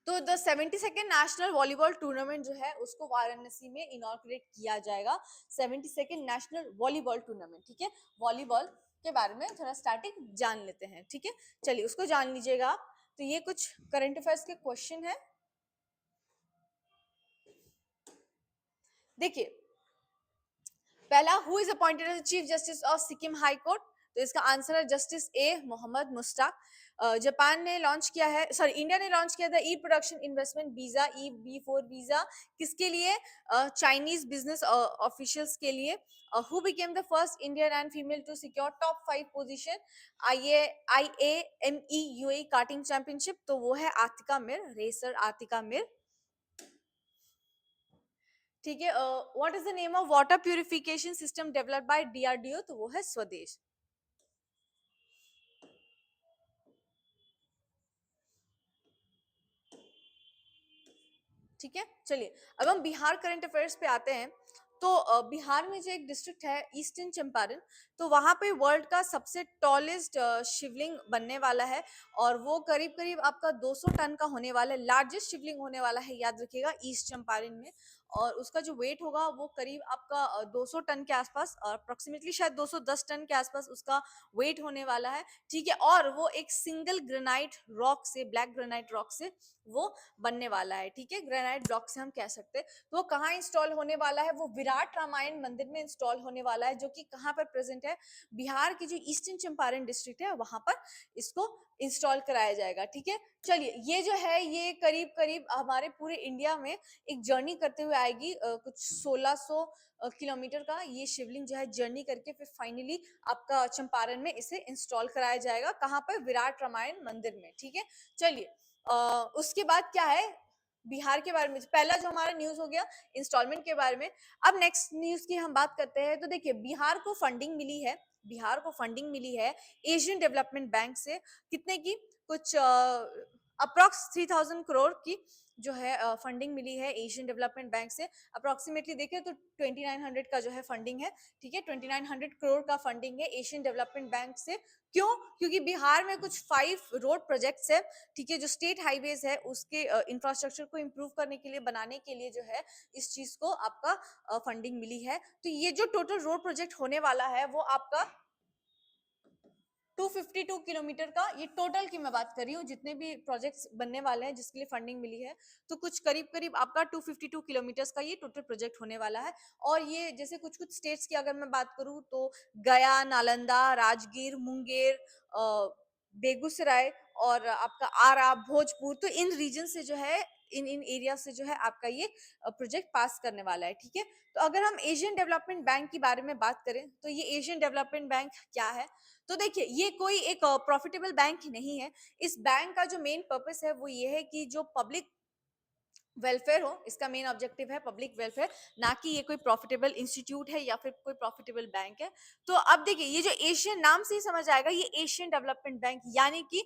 [SPEAKER 1] तो the 72nd national volleyball tournament जो है उसको वाराणसी में इनॉग्रेट किया जाएगा। 72nd national volleyball tournament. ठीक है, वॉलीबॉल के बारे में थोड़ा स्टार्टिंग जान लेते हैं। ठीक है, चलिए उसको जान लीजिएगा आप। तो ये कुछ करंट अफेयर्स के क्वेश्चन है। देखिए पहला, who is appointed as chief justice of Sikkim high court? तो इसका आंसर है justice A Mohammed Mushtaq. Japan ने लॉन्च किया है, सॉरी इंडिया ने लॉन्च किया था E production investment visa, EB4 visa, किसके लिए? चाइनीज बिजनेस ऑफिशियल्स के लिए। Who became the first Indian and female to secure top 5 position IAME UAE karting championship? तो वो है आतिका मिर, रेसर आतिका मिर। ठीक है, what is the name of water purification system developed by DRDO? तो वो है स्वदेश। ठीक है, चलिए अब हम बिहार करंट अफेयर्स पे आते हैं। तो बिहार में जो एक डिस्ट्रिक्ट है ईस्टर्न चंपारण, तो वहां पे वर्ल्ड का सबसे टॉलेस्ट शिवलिंग बनने वाला है, और वो करीब करीब आपका 200 टन का होने वाला है, लार्जेस्ट शिवलिंग होने वाला है, याद रखिएगा, ईस्ट चंपारण में। और उसका जो वेट होगा वो करीब आपका 200 टन के आसपास, अप्रोक्सीमेटली शायद 210 टन के आसपास उसका वेट होने वाला है, ठीक है। और वो एक सिंगल ग्रेनाइट रॉक से, ब्लैक ग्रेनाइट रॉक से वो बनने वाला है, ठीक है, ग्रेनाइट ब्लॉक से हम कह सकते हैं। तो वो कहाँ इंस्टॉल होने वाला है, वो विराट रामायण मंदिर में इंस्टॉल होने वाला है, जो कि कहाँ पर प्रेजेंट है, बिहार की जो ईस्टर्न चंपारण डिस्ट्रिक्ट है वहां पर इसको इंस्टॉल कराया जाएगा, ठीक है। चलिए, ये जो है ये करीब करीब हमारे पूरे इंडिया में एक जर्नी करते हुए आएगी, कुछ 1600 किलोमीटर का ये शिवलिंग जो है जर्नी करके फिर फाइनली आपका चंपारण में इसे इंस्टॉल कराया जाएगा, कहाँ पर, विराट रामायण मंदिर में, ठीक है। चलिए, उसके बाद क्या है, बिहार के बारे में पहला जो हमारा न्यूज हो गया इंस्टॉलमेंट के बारे में। अब नेक्स्ट न्यूज की हम बात करते हैं, तो देखिए बिहार को फंडिंग मिली है, बिहार को फंडिंग मिली है एशियन डेवलपमेंट बैंक से, कितने की, कुछ अप्रॉक्स 3000 करोड़ की जो है फंडिंग मिली है एशियन डेवलपमेंट बैंक से। अप्रोक्सीमेटली देखें तो 2900 का जो है फंडिंग है, ठीक है, 2900 करोड़ का फंडिंग है एशियन डेवलपमेंट बैंक से। क्यों? क्योंकि बिहार में कुछ 5 रोड प्रोजेक्ट्स है, ठीक है, जो स्टेट हाईवेज है उसके इंफ्रास्ट्रक्चर को इम्प्रूव करने के लिए, बनाने के लिए जो है इस चीज को आपका फंडिंग मिली है। तो ये जो टोटल रोड प्रोजेक्ट होने वाला है वो आपका 252 किलोमीटर का, ये टोटल की मैं बात कर रही हूँ, जितने भी प्रोजेक्ट्स बनने वाले हैं जिसके लिए फंडिंग मिली है, तो कुछ करीब करीब आपका 252 किलोमीटर्स का ये टोटल प्रोजेक्ट होने वाला है। और ये जैसे कुछ कुछ स्टेट्स की अगर मैं बात करूँ तो गया, नालंदा, राजगीर, मुंगेर, बेगूसराय और आपका आरा, भोजपुर, तो इन रीजन से जो है, इन इन एरिया से जो है आपका ये प्रोजेक्ट पास करने वाला है, ठीक है। तो अगर हम एशियन डेवलपमेंट बैंक के बारे में बात करें तो ये एशियन डेवलपमेंट बैंक क्या है, तो देखिए ये कोई एक प्रॉफिटेबल बैंक ही नहीं है। इस बैंक का जो मेन पर्पस है वो ये है कि जो पब्लिक वेलफेयर हो, इसका मेन ऑब्जेक्टिव है पब्लिक वेलफेयर, ना कि ये कोई प्रॉफिटेबल इंस्टीट्यूट है या फिर कोई प्रॉफिटेबल बैंक है। तो अब देखिए ये जो एशियन, नाम से ही समझ आएगा, ये एशियन डेवलपमेंट बैंक, यानी कि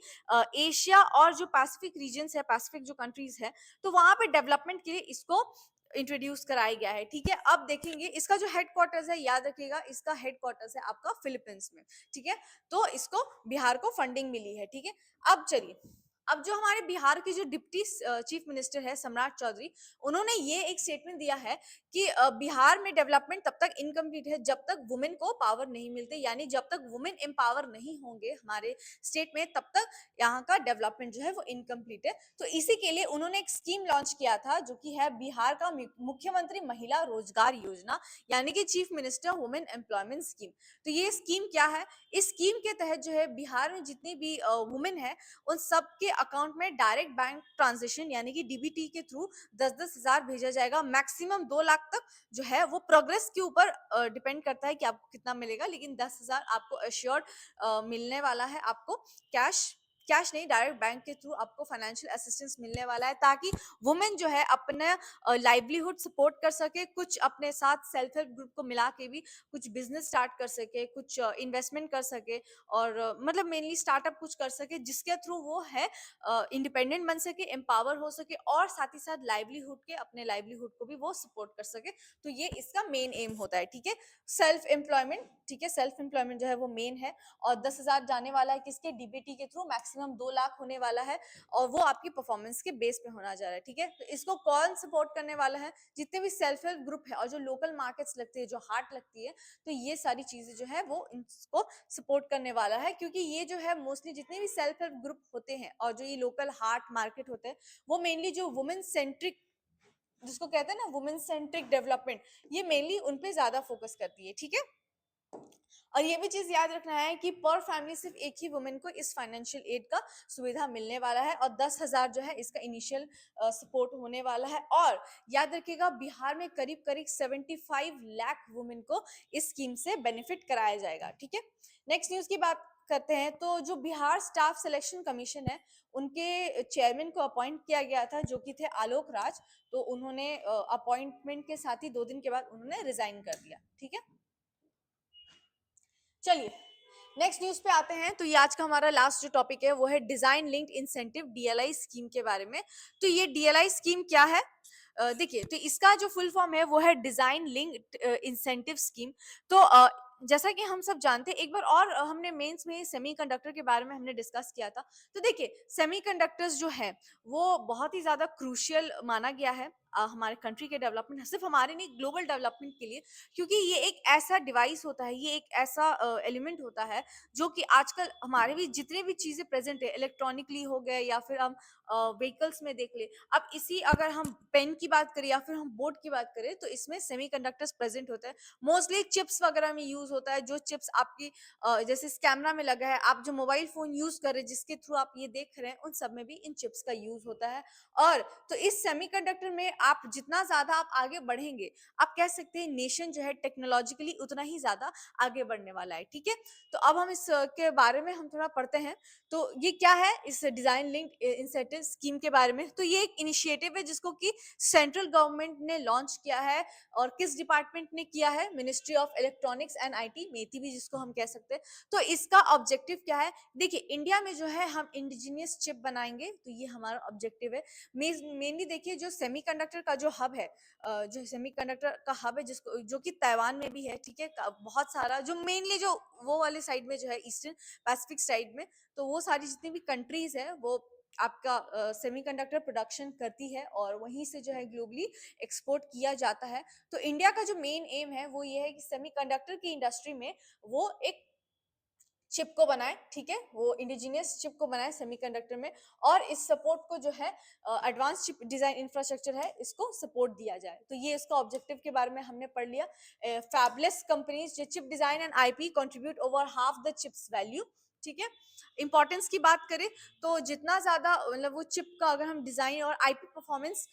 [SPEAKER 1] एशिया और जो पैसिफिक रीजन है, पैसिफिक जो कंट्रीज है, तो वहां पे डेवलपमेंट के लिए इसको इंट्रोड्यूस कराया गया है, ठीक है। अब देखेंगे इसका जो हेडक्वार्टर्स है, याद रखिएगा इसका हेडक्वार्टर्स है आपका फिलीपींस में, ठीक है। तो इसको बिहार को फंडिंग मिली है, ठीक है। अब चलिए, अब जो हमारे बिहार के जो डिप्टी चीफ मिनिस्टर है सम्राट चौधरी, उन्होंने ये एक स्टेटमेंट दिया है कि बिहार में डेवलपमेंट तब तक इनकम्प्लीट है जब तक वुमेन को पावर नहीं मिलते, यानी जब तक वुमेन एम्पावर नहीं होंगे हमारे स्टेट में तब तक यहाँ का डेवलपमेंट जो है वो इनकम्प्लीट है। तो इसी के लिए उन्होंने एक स्कीम लॉन्च किया था जो कि है बिहार का मुख्यमंत्री महिला रोजगार योजना, यानी कि chief minister women employment scheme. तो ये स्कीम क्या है, इस स्कीम के तहत जो है बिहार में जितनी भी वुमेन है उन सबके अकाउंट में डायरेक्ट बैंक ट्रांजेक्शन यानी कि डीबीटी के थ्रू 10-10 हजार भेजा जाएगा, मैक्सिमम 2 लाख तक जो है वो प्रोग्रेस के ऊपर डिपेंड करता है कि आपको कितना मिलेगा, लेकिन 10,000 आपको अश्योर्ड मिलने वाला है, आपको कैश, कैश नहीं, डायरेक्ट बैंक के थ्रू आपको फाइनेंशियल असिस्टेंस मिलने वाला है, ताकि वुमेन जो है अपने लाइवलीहुड सपोर्ट कर सके, कुछ अपने साथ सेल्फ हेल्प ग्रुप को मिला के भी कुछ बिजनेस स्टार्ट कर सके, कुछ इन्वेस्टमेंट कर सके, और मतलब मेनली स्टार्टअप कुछ कर सके जिसके थ्रू वो है इंडिपेंडेंट बन सके, एम्पावर हो सके, और साथ ही साथ लाइवलीहुड के, अपने लाइवलीहुड को भी वो सपोर्ट कर सके। तो ये इसका मेन एम होता है, ठीक है, सेल्फ एम्प्लॉयमेंट, ठीक है, सेल्फ एम्प्लॉयमेंट जो है वो मेन है। और 10,000 जाने वाला है किसके, डीबीटी के थ्रू, मैक्सिमम 2 लाख होने वाला है, और वो आपकी परफॉर्मेंस के बेस पे होना जा रहा है, ठीक है। तो इसको कौन सपोर्ट करने वाला है, जितने भी सेल्फ हेल्प ग्रुप है और जो लोकल मार्केट्स लगती है, जो हाट लगती है, तो ये सारी चीजें जो है वो इनको सपोर्ट करने वाला है, क्योंकि ये जो है मोस्टली जितने भी सेल्फ हेल्प ग्रुप होते हैं और जो ये लोकल हाट मार्केट होते हैं, वो मेनली जो वुमेन सेंट्रिक, जिसको कहते हैं ना वुमेन सेंट्रिक डेवलपमेंट, ये मेनली उन पे ज्यादा फोकस करती है, ठीक है। और ये भी चीज याद रखना है कि पर फैमिली सिर्फ एक ही वुमेन को इस फाइनेंशियल एड का सुविधा मिलने वाला है, और 10,000 जो है इसका इनिशियल सपोर्ट होने वाला है। और याद रखिएगा बिहार में करीब करीब 75 लाख वुमेन को इस स्कीम से बेनिफिट कराया जाएगा, ठीक है। नेक्स्ट न्यूज की बात करते हैं, तो जो बिहार स्टाफ सिलेक्शन कमीशन है उनके चेयरमैन को अपॉइंट किया गया था, जो कि थे आलोक राज। तो उन्होंने अपॉइंटमेंट के साथ ही 2 दिन के बाद उन्होंने रिजाइन कर दिया, ठीक है। चलिए नेक्स्ट न्यूज पे आते हैं, तो ये आज का हमारा लास्ट जो टॉपिक है वो है design linked incentive, DLI scheme के बारे में। तो ये डीएलआई स्कीम क्या है, देखिए, तो इसका जो फुल फॉर्म है वो है डिजाइन लिंक्ड इंसेंटिव स्कीम। तो जैसा कि हम सब जानते हैं, एक बार और हमने मेंस में सेमीकंडक्टर के बारे में हमने डिस्कस किया था। तो देखिए, सेमीकंडक्टर्स जो है वो बहुत ही ज़्यादा क्रूशियल माना गया है हमारे कंट्री के डेवलपमेंट, सिर्फ हमारे नहीं, ग्लोबल डेवलपमेंट के लिए। क्योंकि ये एक ऐसा डिवाइस होता है, ये एक ऐसा एलिमेंट होता है जो कि आजकल हमारे भी जितने भी चीज़ें प्रेजेंट है, इलेक्ट्रॉनिकली हो गए या फिर हम व्हीकल्स में देख ले। अब इसी अगर हम पेन की बात करें या फिर हम बोर्ड की बात करें, तो इसमें सेमीकंडक्टर्स प्रेजेंट होते हैं। मोस्टली चिप्स वगैरह में यूज होता है, जो चिप्स आपकी जैसे इस कैमरा में लगा है, आप जो मोबाइल फोन यूज कर रहे हैं, जिसके थ्रू आप ये देख रहे हैं, उन सब में भी इन चिप्स का यूज होता है। और तो इस सेमीकंडक्टर में आप जितना ज्यादा आप आगे बढ़ेंगे, आप कह सकते हैं नेशन जो है टेक्नोलॉजिकली उतना ही ज्यादा आगे बढ़ने वाला है। ठीक है, तो अब हम इस के बारे में हम थोड़ा पढ़ते हैं। तो ये क्या है, इस डिजाइन लिंक्ड इंसेंटिव स्कीम के बारे में। तो ये एक इनिशिएटिव है जिसको कि सेंट्रल गवर्नमेंट ने लॉन्च किया है। और किस डिपार्टमेंट ने किया है? Ministry of electronics and IT, MeitY भी जिसको हम कह सकते हैं। तो इसका ऑब्जेक्टिव क्या है? देखिए, इंडिया में जो है हम इंडिजिनियस चिप बनाएंगे, तो ये हमारा ऑब्जेक्टिव है। मेनली देखिए, जो सेमीकंडक्टर का जो हब है, जो सेमीकंडक्टर का हब है, जिसको जो कि ताइवान में भी है। ठीक है, बहुत सारा जो मेनली जो वो वाले साइड में जो है, ईस्टर्न पैसिफिक साइड में, तो वो सारी जितनी भी कंट्रीज है वो आपका सेमीकंडक्टर प्रोडक्शन करती है, और वहीं से जो है ग्लोबली एक्सपोर्ट किया जाता है। तो इंडिया का जो मेन एम है वो ये है कि सेमीकंडक्टर की इंडस्ट्री में वो एक चिप को बनाए। ठीक है, वो इंडिजिनियस चिप को बनाए सेमीकंडक्टर में, और इस सपोर्ट को जो है एडवांस चिप डिजाइन इंफ्रास्ट्रक्चर है, इसको सपोर्ट दिया जाए। तो ये इसका ऑब्जेक्टिव के बारे में हमने पढ़ लिया। फैबलेस कंपनीज जो chip design and IP contribute over half the chips value. ठीक है, इंपॉर्टेंस की बात करें, तो जितना ज्यादा मतलब वो चिप का अगर हम डिजाइन और आईपी परफॉर्मेंस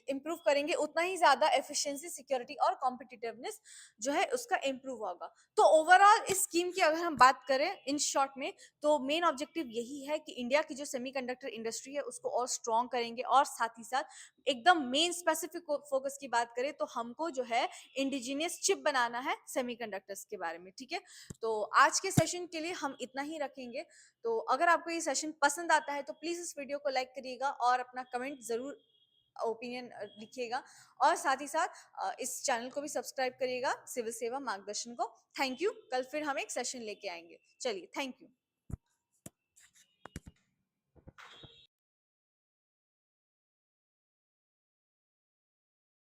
[SPEAKER 1] इंप्रूव करेंगे, उतना ही ज्यादा एफिशिएंसी, सिक्योरिटी और कॉम्पिटिटिवनेस जो है उसका इंप्रूव होगा। तो ओवरऑल इस स्कीम की अगर हम बात करें इन शॉर्ट में, तो मेन ऑब्जेक्टिव यही है कि इंडिया की जो सेमीकंडक्टर इंडस्ट्री है उसको और स्ट्रॉन्ग करेंगे, और साथ ही साथ एकदम मेन स्पेसिफिक फोकस की बात करें, तो हमको जो है इंडिजिनियस चिप बनाना है सेमीकंडक्टर्स के बारे में। ठीक है, तो आज के सेशन के लिए हम इतना ही रखेंगे। तो अगर आपको ये सेशन पसंद आता है, तो प्लीज इस वीडियो को लाइक करिएगा और अपना कमेंट जरूर, ओपिनियन लिखिएगा। और साथ ही साथ इस चैनल को भी सब्सक्राइब करिएगा, सिविल सेवा मार्गदर्शन को। थैंक यू, कल फिर हम एक सेशन लेके आएंगे। चलिए, थैंक यू।